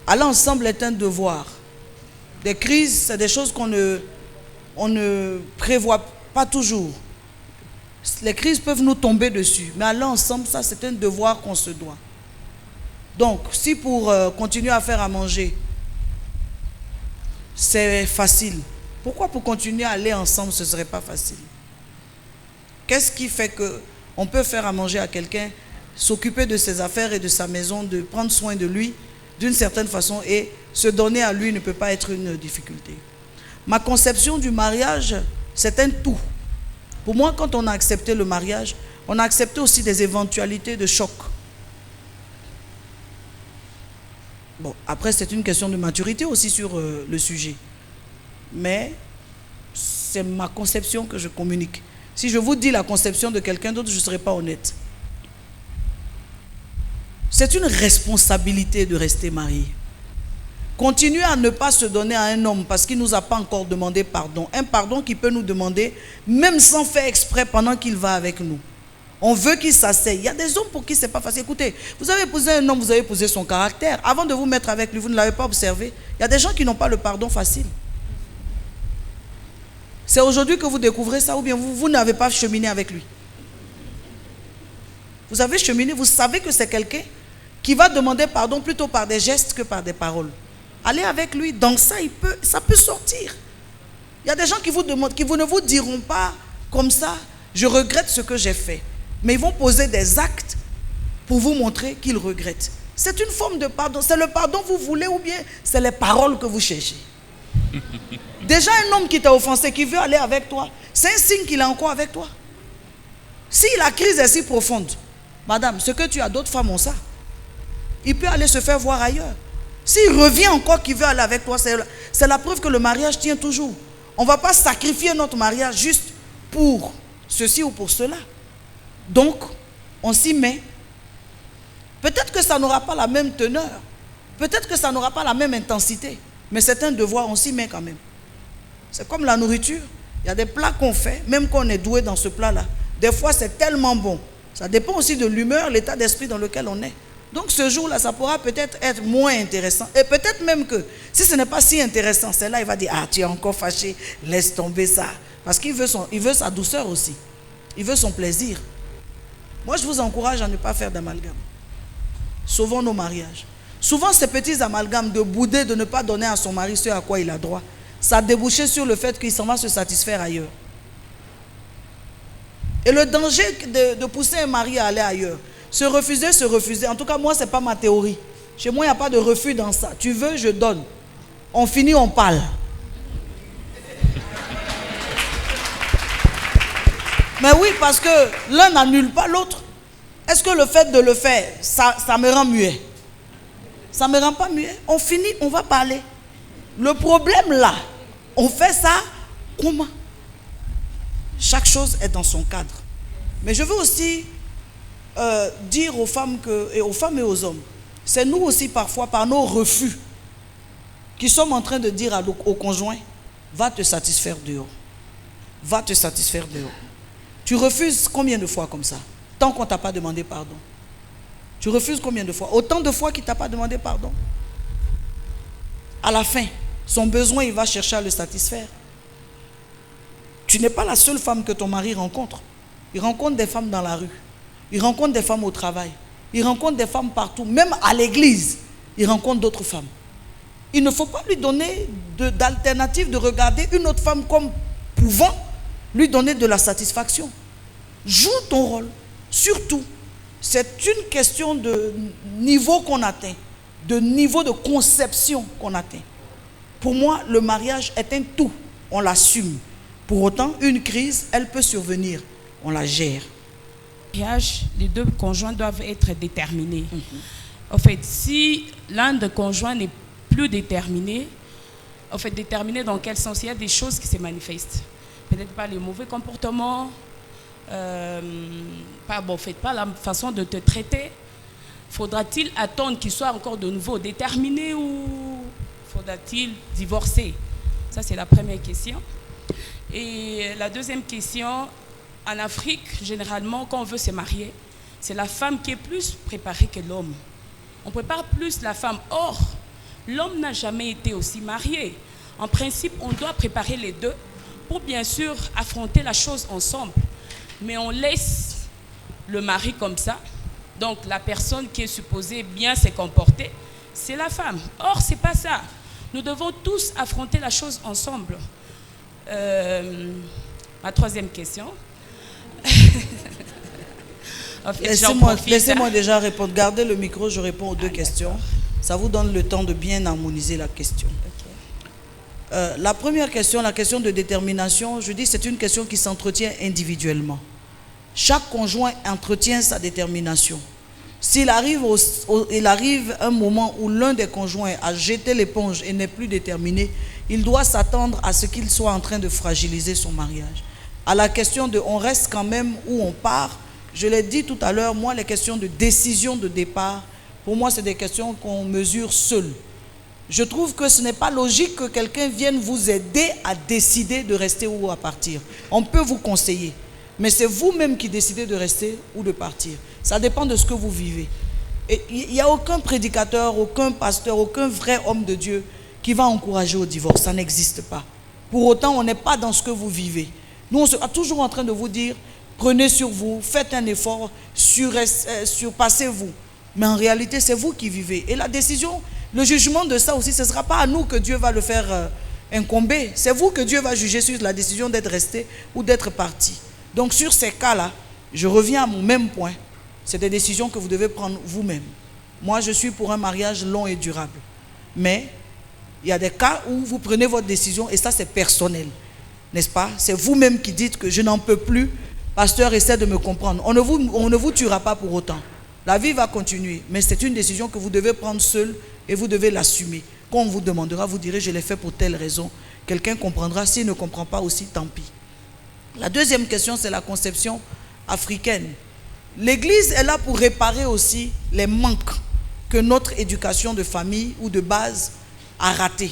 Aller ensemble est un devoir. Des crises, c'est des choses qu'on ne prévoit pas toujours. Les crises peuvent nous tomber dessus, mais aller ensemble, ça c'est un devoir qu'on se doit. Donc, si pour continuer à faire à manger, c'est facile, pourquoi pour continuer à aller ensemble, ce ne serait pas facile? Qu'est-ce qui fait qu'on peut faire à manger à quelqu'un, s'occuper de ses affaires et de sa maison, de prendre soin de lui d'une certaine façon, et se donner à lui ne peut pas être une difficulté? Ma conception du mariage, c'est un tout. Pour moi, quand on a accepté le mariage, on a accepté aussi des éventualités de choc. Bon, après, c'est une question de maturité aussi sur le sujet. Mais c'est ma conception que je communique. Si je vous dis la conception de quelqu'un d'autre, je ne serai pas honnête. C'est une responsabilité de rester marié. Continuez à ne pas se donner à un homme parce qu'il ne nous a pas encore demandé pardon. Un pardon qu'il peut nous demander même sans faire exprès pendant qu'il va avec nous. On veut qu'il s'asseye. Il y a des hommes pour qui ce n'est pas facile. Écoutez, vous avez épousé un homme, vous avez épousé son caractère. Avant de vous mettre avec lui, vous ne l'avez pas observé. Il y a des gens qui n'ont pas le pardon facile. C'est aujourd'hui que vous découvrez ça ou bien vous n'avez pas cheminé avec lui. Vous avez cheminé, vous savez que c'est quelqu'un qui va demander pardon plutôt par des gestes que par des paroles. Allez avec lui, dans ça, ça peut sortir. Il y a des gens qui vous demandent, qui ne vous diront pas comme ça, je regrette ce que j'ai fait. Mais ils vont poser des actes pour vous montrer qu'ils regrettent. C'est une forme de pardon. C'est le pardon que vous voulez ou bien c'est les paroles que vous cherchez. Déjà un homme qui t'a offensé, qui veut aller avec toi, c'est un signe qu'il est encore avec toi. Si la crise est si profonde, madame, ce que tu as, d'autres femmes ont ça. Il peut aller se faire voir ailleurs. S'il revient encore qu'il veut aller avec toi, c'est la preuve que le mariage tient toujours. On ne va pas sacrifier notre mariage juste pour ceci ou pour cela. Donc, on s'y met. Peut-être que ça n'aura pas la même teneur. Peut-être que ça n'aura pas la même intensité. Mais c'est un devoir, on s'y met quand même. C'est comme la nourriture. Il y a des plats qu'on fait, même qu'on est doué dans ce plat-là. Des fois, c'est tellement bon. Ça dépend aussi de l'humeur, l'état d'esprit dans lequel on est. Donc ce jour-là, ça pourra peut-être être moins intéressant. Et peut-être même que, si ce n'est pas si intéressant, c'est là il va dire, ah, tu es encore fâché, laisse tomber ça. Parce qu'il veut sa douceur aussi. Il veut son plaisir. Moi, je vous encourage à ne pas faire d'amalgame. Sauvons nos mariages. Souvent, ces petits amalgames de bouder, de ne pas donner à son mari ce à quoi il a droit, ça a débouché sur le fait qu'il s'en va se satisfaire ailleurs. Et le danger de pousser un mari à aller ailleurs, se refuser. En tout cas, moi, ce n'est pas ma théorie. Chez moi, il n'y a pas de refus dans ça. Tu veux, je donne. On finit, on parle. Mais oui, parce que l'un n'annule pas l'autre. Est-ce que le fait de le faire, ça me rend muet? Ça ne me rend pas muet. On finit, on va parler. Le problème là, on fait ça comment? Chaque chose est dans son cadre. Mais je veux aussi dire aux femmes et aux hommes, c'est nous aussi parfois par nos refus qui sommes en train de dire au conjoint, va te satisfaire dehors. Va te satisfaire dehors. Tu refuses combien de fois comme ça? Tant qu'on ne t'a pas demandé pardon. Tu refuses combien de fois? Autant de fois qu'il ne t'a pas demandé pardon. À la fin, son besoin, il va chercher à le satisfaire. Tu n'es pas la seule femme que ton mari rencontre. Il rencontre des femmes dans la rue. Il rencontre des femmes au travail. Il rencontre des femmes partout. Même à l'église, il rencontre d'autres femmes. Il ne faut pas lui donner d'alternative de regarder une autre femme comme pouvant lui donner de la satisfaction. Joue ton rôle. Surtout, c'est une question de niveau qu'on atteint, de niveau de conception qu'on atteint. Pour moi, le mariage est un tout. On l'assume. Pour autant, une crise, elle peut survenir. On la gère. Mariage, les deux conjoints doivent être déterminés. En fait, si l'un des conjoints n'est plus déterminé, déterminé dans quel sens? Il y a des choses qui se manifestent. Peut-être pas les mauvais comportements, pas la façon de te traiter. Faudra-t-il attendre qu'il soit encore de nouveau déterminé ou faudra-t-il divorcer? Ça, c'est la première question. Et la deuxième question, en Afrique, généralement, quand on veut se marier, c'est la femme qui est plus préparée que l'homme. On prépare plus la femme. Or, l'homme n'a jamais été aussi marié. En principe, on doit préparer les deux pour bien sûr affronter la chose ensemble. Mais on laisse le mari comme ça. Donc, la personne qui est supposée bien se comporter, c'est la femme. Or, ce n'est pas ça. Nous devons tous affronter la chose ensemble. Ma troisième question. En fait, laissez-moi déjà répondre. Gardez le micro, je réponds aux deux questions. Ça vous donne le temps de bien harmoniser la question. Okay. La première question, la question de détermination, je dis c'est une question qui s'entretient individuellement. Chaque conjoint entretient sa détermination. S'il arrive, il arrive un moment où l'un des conjoints a jeté l'éponge et n'est plus déterminé, il doit s'attendre à ce qu'il soit en train de fragiliser son mariage. À la question de on reste quand même ou on part, je l'ai dit tout à l'heure, moi les questions de décision de départ, Pour moi, c'est des questions qu'on mesure seul. Je trouve que ce n'est pas logique que quelqu'un vienne vous aider à décider de rester ou à partir. On peut vous conseiller, mais c'est vous-même qui décidez de rester ou de partir. Ça dépend de ce que vous vivez. Et il n'y a aucun prédicateur, aucun pasteur, aucun vrai homme de Dieu qui va encourager au divorce. Ça n'existe pas. Pour autant, on n'est pas dans ce que vous vivez. Nous, on est toujours en train de vous dire, prenez sur vous, faites un effort, surpassez-vous. Mais en réalité, c'est vous qui vivez. Et la décision, le jugement de ça aussi, ce ne sera pas à nous que Dieu va le faire incomber. C'est vous que Dieu va juger sur la décision d'être resté ou d'être parti. Donc sur ces cas-là, je reviens à mon même point. C'est des décisions que vous devez prendre vous-même. Moi, je suis pour un mariage long et durable. Mais il y a des cas où vous prenez votre décision et ça, c'est personnel. N'est-ce pas? C'est vous-même qui dites que je n'en peux plus. Pasteur, essaie de me comprendre. On ne vous tuera pas pour autant. La vie va continuer, mais c'est une décision que vous devez prendre seul et vous devez l'assumer. Quand on vous demandera, vous direz, je l'ai fait pour telle raison. Quelqu'un comprendra, s'il ne comprend pas aussi, tant pis. La deuxième question, c'est la conception africaine. L'Église est là pour réparer aussi les manques que notre éducation de famille ou de base a ratés.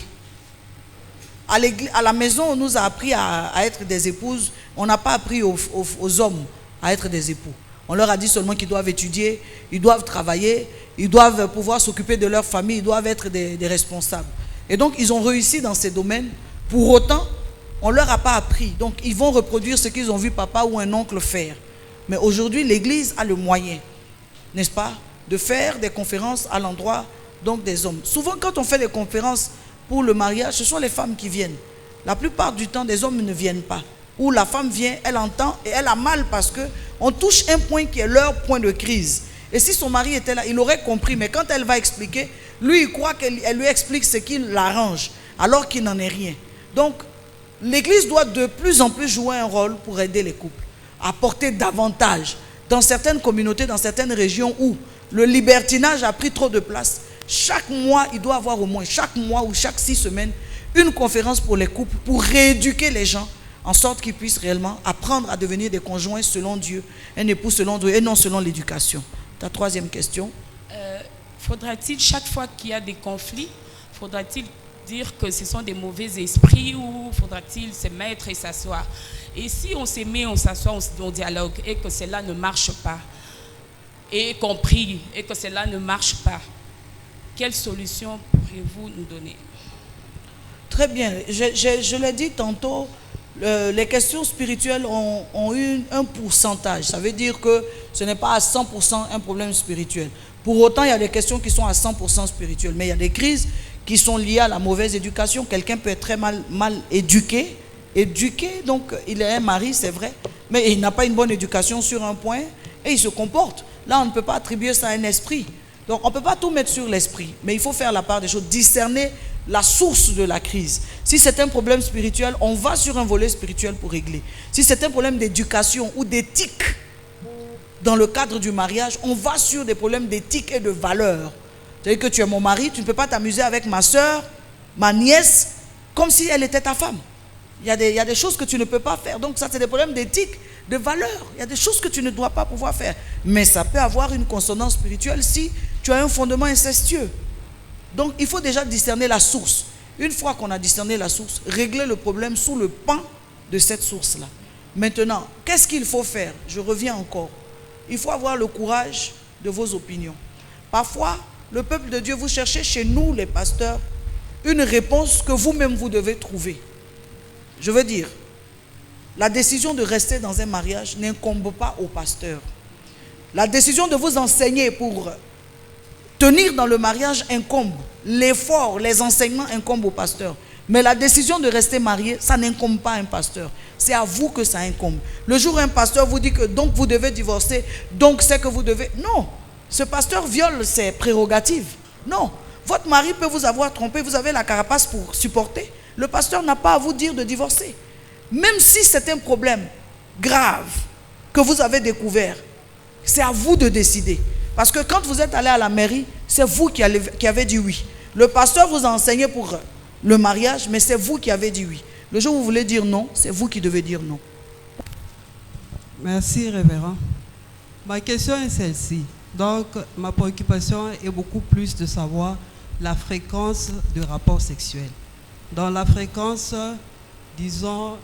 À la maison, on nous a appris à être des épouses. On n'a pas appris aux hommes à être des époux. On leur a dit seulement qu'ils doivent étudier, ils doivent travailler, ils doivent pouvoir s'occuper de leur famille, ils doivent être des responsables. Et donc, ils ont réussi dans ces domaines. Pour autant, on ne leur a pas appris. Donc, ils vont reproduire ce qu'ils ont vu papa ou un oncle faire. Mais aujourd'hui, l'Église a le moyen, n'est-ce pas, de faire des conférences à l'endroit donc des hommes. Souvent, quand on fait des conférences pour le mariage, ce sont les femmes qui viennent. La plupart du temps, des hommes ne viennent pas. Ou la femme vient, elle entend et elle a mal parce qu'on touche un point qui est leur point de crise. Et si son mari était là, il aurait compris. Mais quand elle va expliquer, lui, il croit qu'elle lui explique ce qui l'arrange, alors qu'il n'en est rien. Donc, l'Église doit de plus en plus jouer un rôle pour aider les couples, apporter davantage. Dans certaines communautés, dans certaines régions où le libertinage a pris trop de place, chaque mois, il doit avoir au moins, chaque mois ou chaque 6 semaines, une conférence pour les couples, pour rééduquer les gens, en sorte qu'ils puissent réellement apprendre à devenir des conjoints selon Dieu, un époux selon Dieu et non selon l'éducation. Ta troisième question. Faudra-t-il, chaque fois qu'il y a des conflits, faudra-t-il dire que ce sont des mauvais esprits ou faudra-t-il se mettre et s'asseoir? Et si on se met, on s'assoit, on dialogue et que cela ne marche pas, et qu'on prie et que cela ne marche pas, quelle solution pourriez-vous nous donner? Très bien. Je l'ai dit tantôt, les questions spirituelles ont eu un pourcentage. Ça veut dire que ce n'est pas à 100% un problème spirituel. Pour autant, il y a des questions qui sont à 100% spirituelles. Mais il y a des crises qui sont liées à la mauvaise éducation. Quelqu'un peut être très mal éduqué. Donc il est un mari, c'est vrai. Mais il n'a pas une bonne éducation sur un point et il se comporte. Là, on ne peut pas attribuer ça à un esprit. Donc on ne peut pas tout mettre sur l'esprit. Mais il faut faire la part des choses, discerner la source de la crise. Si c'est un problème spirituel, on va sur un volet spirituel pour régler. Si c'est un problème d'éducation ou d'éthique, dans le cadre du mariage, on va sur des problèmes d'éthique et de valeur. C'est-à-dire que tu es mon mari, tu ne peux pas t'amuser avec ma soeur, ma nièce, comme si elle était ta femme. Il y a des choses que tu ne peux pas faire. Donc ça, c'est des problèmes d'éthique, de valeur. Il y a des choses que tu ne dois pas pouvoir faire. Mais ça peut avoir une consonance spirituelle si tu as un fondement incestueux. Donc, il faut déjà discerner la source. Une fois qu'on a discerné la source, régler le problème sous le pan de cette source-là. Maintenant, qu'est-ce qu'il faut faire? Je reviens encore. Il faut avoir le courage de vos opinions. Parfois, le peuple de Dieu, vous cherchez chez nous, les pasteurs, une réponse que vous-même vous devez trouver. Je veux dire, la décision de rester dans un mariage n'incombe pas au pasteur. La décision de vous enseigner pour tenir dans le mariage incombe. L'effort, les enseignements incombent au pasteur. Mais la décision de rester marié, ça n'incombe pas à un pasteur. C'est à vous que ça incombe. Le jour où un pasteur vous dit que donc vous devez divorcer, donc c'est que vous devez... Non, ce pasteur viole ses prérogatives. Non, votre mari peut vous avoir trompé, vous avez la carapace pour supporter. Le pasteur n'a pas à vous dire de divorcer. Même si c'est un problème grave que vous avez découvert, c'est à vous de décider. Parce que quand vous êtes allé à la mairie, c'est vous qui avez dit oui. Le pasteur vous a enseigné pour le mariage, mais c'est vous qui avez dit oui. Le jour où vous voulez dire non, c'est vous qui devez dire non. Merci, révérend. Ma question est celle-ci. Donc, ma préoccupation est beaucoup plus de savoir la fréquence de rapports sexuels. Dans la fréquence, disons,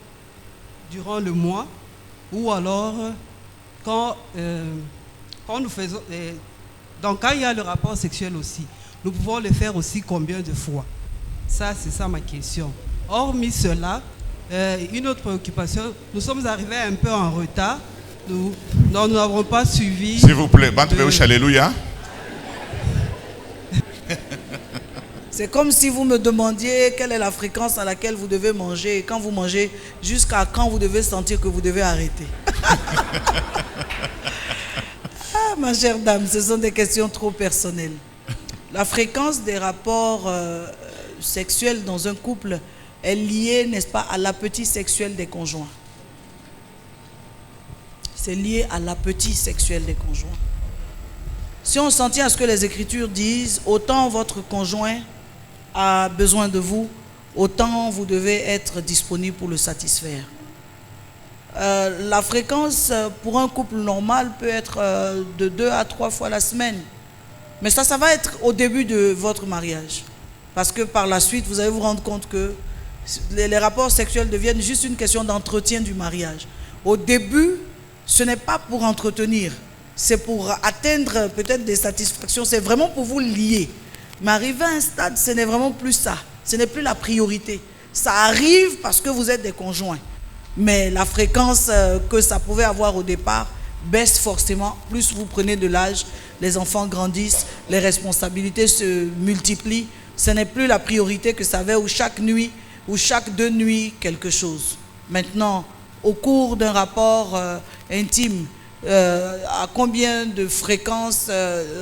durant le mois, ou alors quand nous faisons... donc, quand il y a le rapport sexuel aussi, nous pouvons le faire aussi combien de fois? Ça, c'est ça ma question. Hormis cela, une autre préoccupation, nous sommes arrivés un peu en retard. Nous n'avons pas suivi... S'il vous plaît, alléluia. C'est comme si vous me demandiez quelle est la fréquence à laquelle vous devez manger et quand vous mangez, jusqu'à quand vous devez sentir que vous devez arrêter. Ah, ma chère dame, ce sont des questions trop personnelles. La fréquence des rapports sexuels dans un couple est liée, n'est-ce pas, à l'appétit sexuel des conjoints. C'est lié à l'appétit sexuel des conjoints. Si on s'en tient à ce que les Écritures disent, autant votre conjoint a besoin de vous, autant vous devez être disponible pour le satisfaire. La fréquence pour un couple normal peut être de 2 à 3 fois la semaine. Mais ça va être au début de votre mariage. Parce que par la suite, vous allez vous rendre compte que les rapports sexuels deviennent juste une question d'entretien du mariage. Au début, ce n'est pas pour entretenir, c'est pour atteindre peut-être des satisfactions, c'est vraiment pour vous lier. Mais arrivé à un stade, ce n'est vraiment plus ça, ce n'est plus la priorité. Ça arrive parce que vous êtes des conjoints. Mais la fréquence que ça pouvait avoir au départ baisse forcément. Plus vous prenez de l'âge, les enfants grandissent, les responsabilités se multiplient. Ce n'est plus la priorité que ça avait où chaque nuit ou chaque 2 nuits quelque chose. Maintenant, au cours d'un rapport intime, à combien de fréquences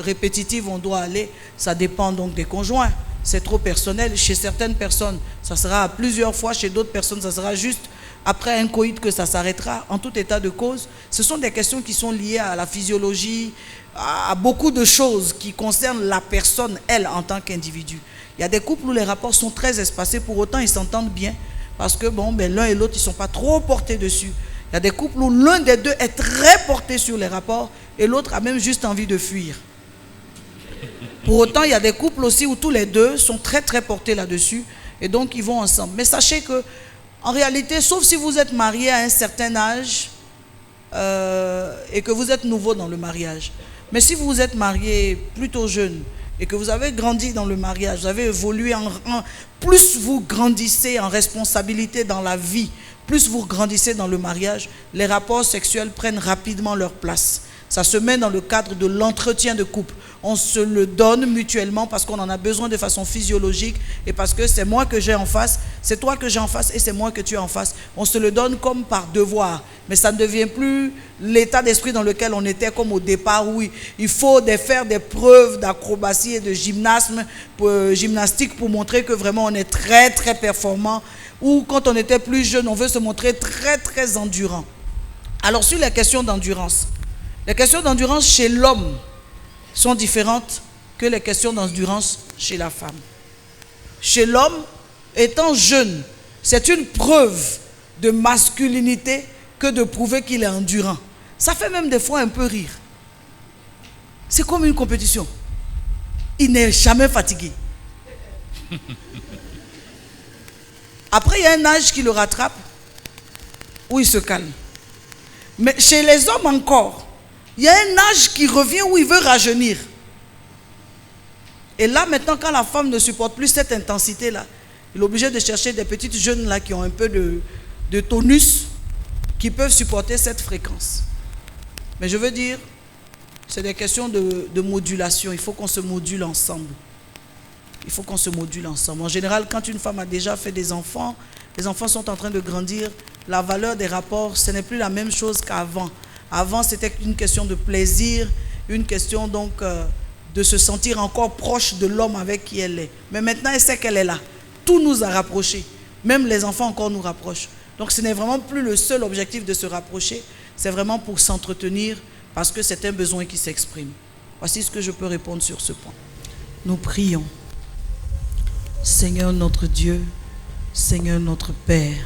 répétitives on doit aller, ça dépend donc des conjoints. C'est trop personnel. Chez certaines personnes, ça sera à plusieurs fois. Chez d'autres personnes, ça sera juste après un coït que ça s'arrêtera. En tout état de cause, ce sont des questions qui sont liées à la physiologie, à beaucoup de choses qui concernent la personne, elle, en tant qu'individu. Il y a des couples où les rapports sont très espacés, pour autant ils s'entendent bien, parce que l'un et l'autre, ils ne sont pas trop portés dessus. Il y a des couples où l'un des deux est très porté sur les rapports et l'autre a même juste envie de fuir. Pour autant, il y a des couples aussi où tous les deux sont très très portés là-dessus et donc ils vont ensemble. Mais sachez que, en réalité, sauf si vous êtes marié à un certain âge et que vous êtes nouveau dans le mariage, mais si vous êtes marié plutôt jeune et que vous avez grandi dans le mariage, vous avez évolué, plus vous grandissez en responsabilité dans la vie, plus vous grandissez dans le mariage, les rapports sexuels prennent rapidement leur place. Ça se met dans le cadre de l'entretien de couple. On se le donne mutuellement parce qu'on en a besoin de façon physiologique et parce que c'est moi que j'ai en face, c'est toi que j'ai en face et c'est moi que tu as en face. On se le donne comme par devoir. Mais ça ne devient plus l'état d'esprit dans lequel on était comme au départ où il faut faire des preuves d'acrobatie et de gymnastique pour montrer que vraiment on est très très performant. Ou quand on était plus jeune, on veut se montrer très très endurant. Alors sur les questions d'endurance, les questions d'endurance chez l'homme sont différentes que les questions d'endurance chez la femme. Chez l'homme, étant jeune, c'est une preuve de masculinité que de prouver qu'il est endurant. Ça fait même des fois un peu rire. C'est comme une compétition. Il n'est jamais fatigué. Après, il y a un âge qui le rattrape, où il se calme. Mais chez les hommes encore, il y a un âge qui revient où il veut rajeunir. Et là, maintenant, quand la femme ne supporte plus cette intensité-là, il est obligé de chercher des petites jeunes là qui ont un peu de tonus, qui peuvent supporter cette fréquence. Mais je veux dire, c'est des questions de modulation. Il faut qu'on se module ensemble. Il faut qu'on se module ensemble. En général, quand une femme a déjà fait des enfants, les enfants sont en train de grandir, la valeur des rapports, ce n'est plus la même chose qu'avant. Avant, c'était une question de plaisir, une question donc de se sentir encore proche de l'homme avec qui elle est. Mais maintenant, elle sait qu'elle est là. Tout nous a rapprochés. Même les enfants encore nous rapprochent. Donc ce n'est vraiment plus le seul objectif de se rapprocher. C'est vraiment pour s'entretenir parce que c'est un besoin qui s'exprime. Voici ce que je peux répondre sur ce point. Nous prions. Seigneur notre Dieu, Seigneur notre Père,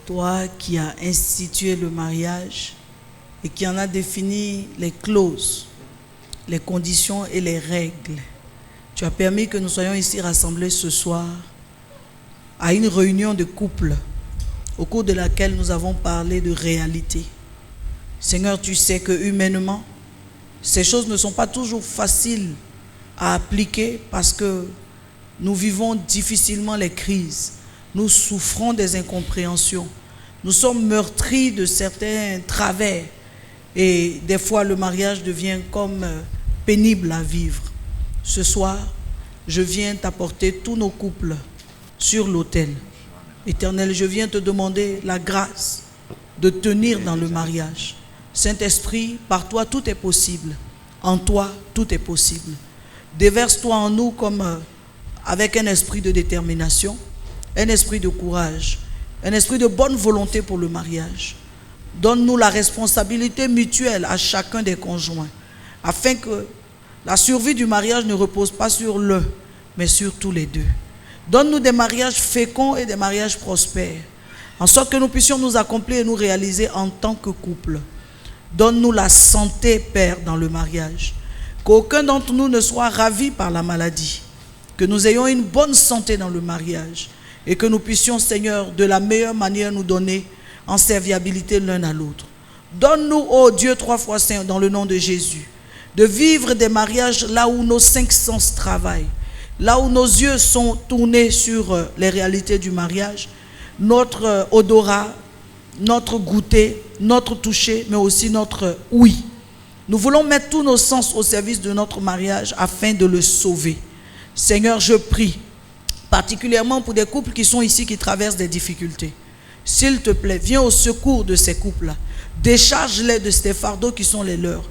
toi qui as institué le mariage et qui en a défini les clauses, les conditions et les règles. Tu as permis que nous soyons ici rassemblés ce soir à une réunion de couple au cours de laquelle nous avons parlé de réalité. Seigneur, tu sais que humainement, ces choses ne sont pas toujours faciles à appliquer parce que nous vivons difficilement les crises. Nous souffrons des incompréhensions. Nous sommes meurtris de certains travers. Et des fois, le mariage devient comme pénible à vivre. Ce soir, je viens t'apporter tous nos couples sur l'autel. Éternel, je viens te demander la grâce de tenir dans le mariage. Saint-Esprit, par toi, tout est possible. En toi, tout est possible. Déverse-toi en nous comme avec un esprit de détermination, un esprit de courage, un esprit de bonne volonté pour le mariage. Donne-nous la responsabilité mutuelle à chacun des conjoints, afin que la survie du mariage ne repose pas sur l'un, mais sur tous les deux. Donne-nous des mariages féconds et des mariages prospères, en sorte que nous puissions nous accomplir et nous réaliser en tant que couple. Donne-nous la santé, Père, dans le mariage. Qu'aucun d'entre nous ne soit ravi par la maladie. Que nous ayons une bonne santé dans le mariage. Et que nous puissions, Seigneur, de la meilleure manière nous donner en serviabilité l'un à l'autre. Donne-nous, ô Dieu 3 fois saint, dans le nom de Jésus, de vivre des mariages là où nos 5 sens travaillent. Là où nos yeux sont tournés sur les réalités du mariage. Notre odorat, notre goûter, notre toucher, mais aussi notre ouïe. Nous voulons mettre tous nos sens au service de notre mariage afin de le sauver. Seigneur, je prie, particulièrement pour des couples qui sont ici, qui traversent des difficultés. S'il te plaît, viens au secours de ces couples-là. Décharge-les de ces fardeaux qui sont les leurs.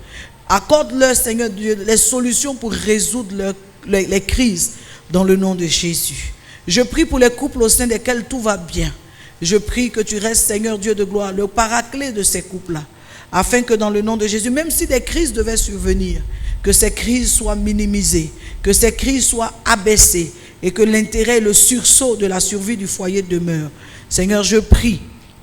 Accorde-leur, Seigneur Dieu, les solutions pour résoudre les crises dans le nom de Jésus. Je prie pour les couples au sein desquels tout va bien. Je prie que tu restes, Seigneur Dieu de gloire, le paraclet de ces couples-là, afin que dans le nom de Jésus, même si des crises devaient survenir, que ces crises soient minimisées, que ces crises soient abaissées et que l'intérêt et le sursaut de la survie du foyer demeurent. Seigneur, je prie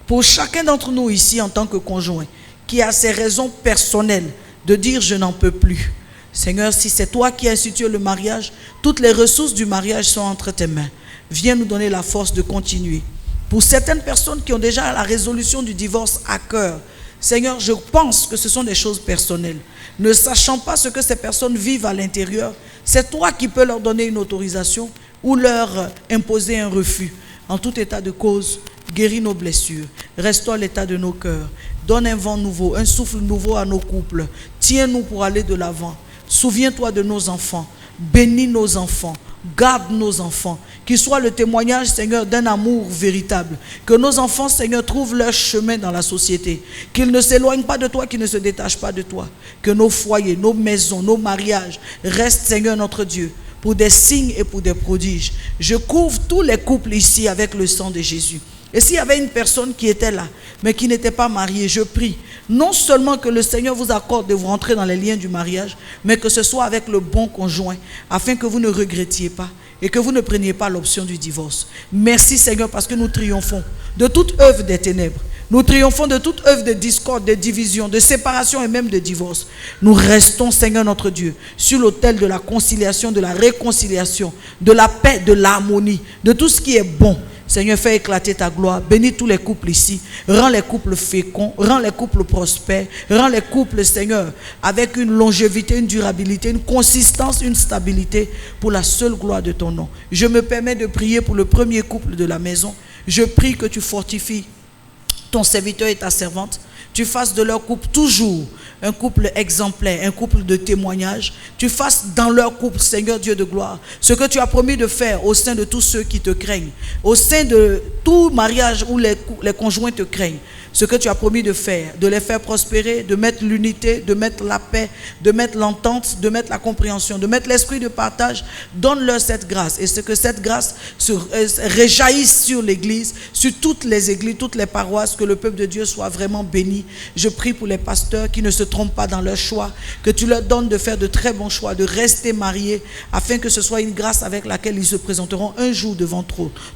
pour chacun d'entre nous ici en tant que conjoint qui a ses raisons personnelles de dire je n'en peux plus. Seigneur, si c'est toi qui as institué le mariage, toutes les ressources du mariage sont entre tes mains. Viens nous donner la force de continuer. Pour certaines personnes qui ont déjà la résolution du divorce à cœur, Seigneur, je pense que ce sont des choses personnelles. Ne sachant pas ce que ces personnes vivent à l'intérieur, c'est toi qui peux leur donner une autorisation ou leur imposer un refus. En tout état de cause, guéris nos blessures, restaure l'état de nos cœurs, donne un vent nouveau, un souffle nouveau à nos couples. Tiens-nous pour aller de l'avant. Souviens-toi de nos enfants, bénis nos enfants, garde nos enfants, qu'ils soient le témoignage, Seigneur, d'un amour véritable. Que nos enfants, Seigneur, trouvent leur chemin dans la société, qu'ils ne s'éloignent pas de toi, qu'ils ne se détachent pas de toi. Que nos foyers, nos maisons, nos mariages restent, Seigneur notre Dieu, pour des signes et pour des prodiges. Je couvre tous les couples ici avec le sang de Jésus. Et s'il y avait une personne qui était là, mais qui n'était pas mariée, je prie, non seulement que le Seigneur vous accorde de vous rentrer dans les liens du mariage, mais que ce soit avec le bon conjoint, afin que vous ne regrettiez pas et que vous ne preniez pas l'option du divorce. Merci Seigneur, parce que nous triomphons de toute œuvre des ténèbres. Nous triomphons de toute œuvre de discorde, de division, de séparation et même de divorce. Nous restons, Seigneur notre Dieu, sur l'autel de la conciliation, de la réconciliation, de la paix, de l'harmonie, de tout ce qui est bon. Seigneur, fais éclater ta gloire. Bénis tous les couples ici. Rends les couples féconds. Rends les couples prospères. Rends les couples, Seigneur, avec une longévité, une durabilité, une consistance, une stabilité pour la seule gloire de ton nom. Je me permets de prier pour le premier couple de la maison. Je prie que tu fortifies ton serviteur et ta servante. Tu fasses de leur couple toujours un couple exemplaire, un couple de témoignage. Tu fasses dans leur couple, Seigneur Dieu de gloire, ce que tu as promis de faire au sein de tous ceux qui te craignent, au sein de tout mariage où les conjoints te craignent. Ce que tu as promis de faire, de les faire prospérer, de mettre l'unité, de mettre la paix, de mettre l'entente, de mettre la compréhension, de mettre l'esprit de partage. Donne-leur cette grâce et ce que cette grâce se réjaillisse sur l'église, sur toutes les églises, toutes les paroisses, que le peuple de Dieu soit vraiment béni. Je prie pour les pasteurs qui ne se trompent pas dans leur choix, que tu leur donnes de faire de très bons choix, de rester mariés, afin que ce soit une grâce avec laquelle ils se présenteront un jour devant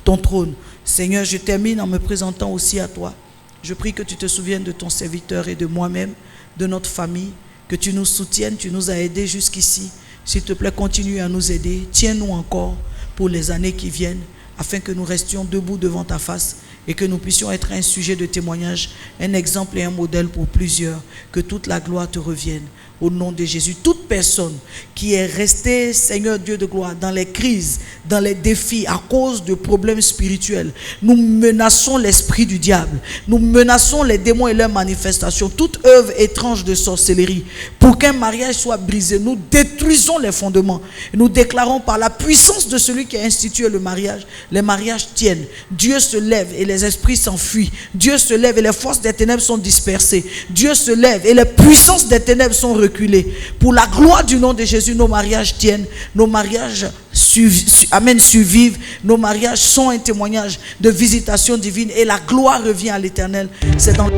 ton trône. Seigneur, je termine en me présentant aussi à toi. Je prie que tu te souviennes de ton serviteur et de moi-même, de notre famille, que tu nous soutiennes, tu nous as aidés jusqu'ici. S'il te plaît, continue à nous aider. Tiens-nous encore pour les années qui viennent, afin que nous restions debout devant ta face et que nous puissions être un sujet de témoignage, un exemple et un modèle pour plusieurs. Que toute la gloire te revienne. Au nom de Jésus, toute personne qui est restée, Seigneur Dieu de gloire, dans les crises, dans les défis, à cause de problèmes spirituels, nous menaçons l'esprit du diable. Nous menaçons les démons et leurs manifestations. Toute œuvre étrange de sorcellerie. Pour qu'un mariage soit brisé, nous détruisons les fondements. Nous déclarons par la puissance de celui qui a institué le mariage, les mariages tiennent. Dieu se lève et les esprits s'enfuient. Dieu se lève et les forces des ténèbres sont dispersées. Dieu se lève et les puissances des ténèbres sont reculées. Pour la gloire du nom de Jésus, nos mariages tiennent, nos mariages survivent, nos mariages sont un témoignage de visitation divine et la gloire revient à l'Éternel. C'est dans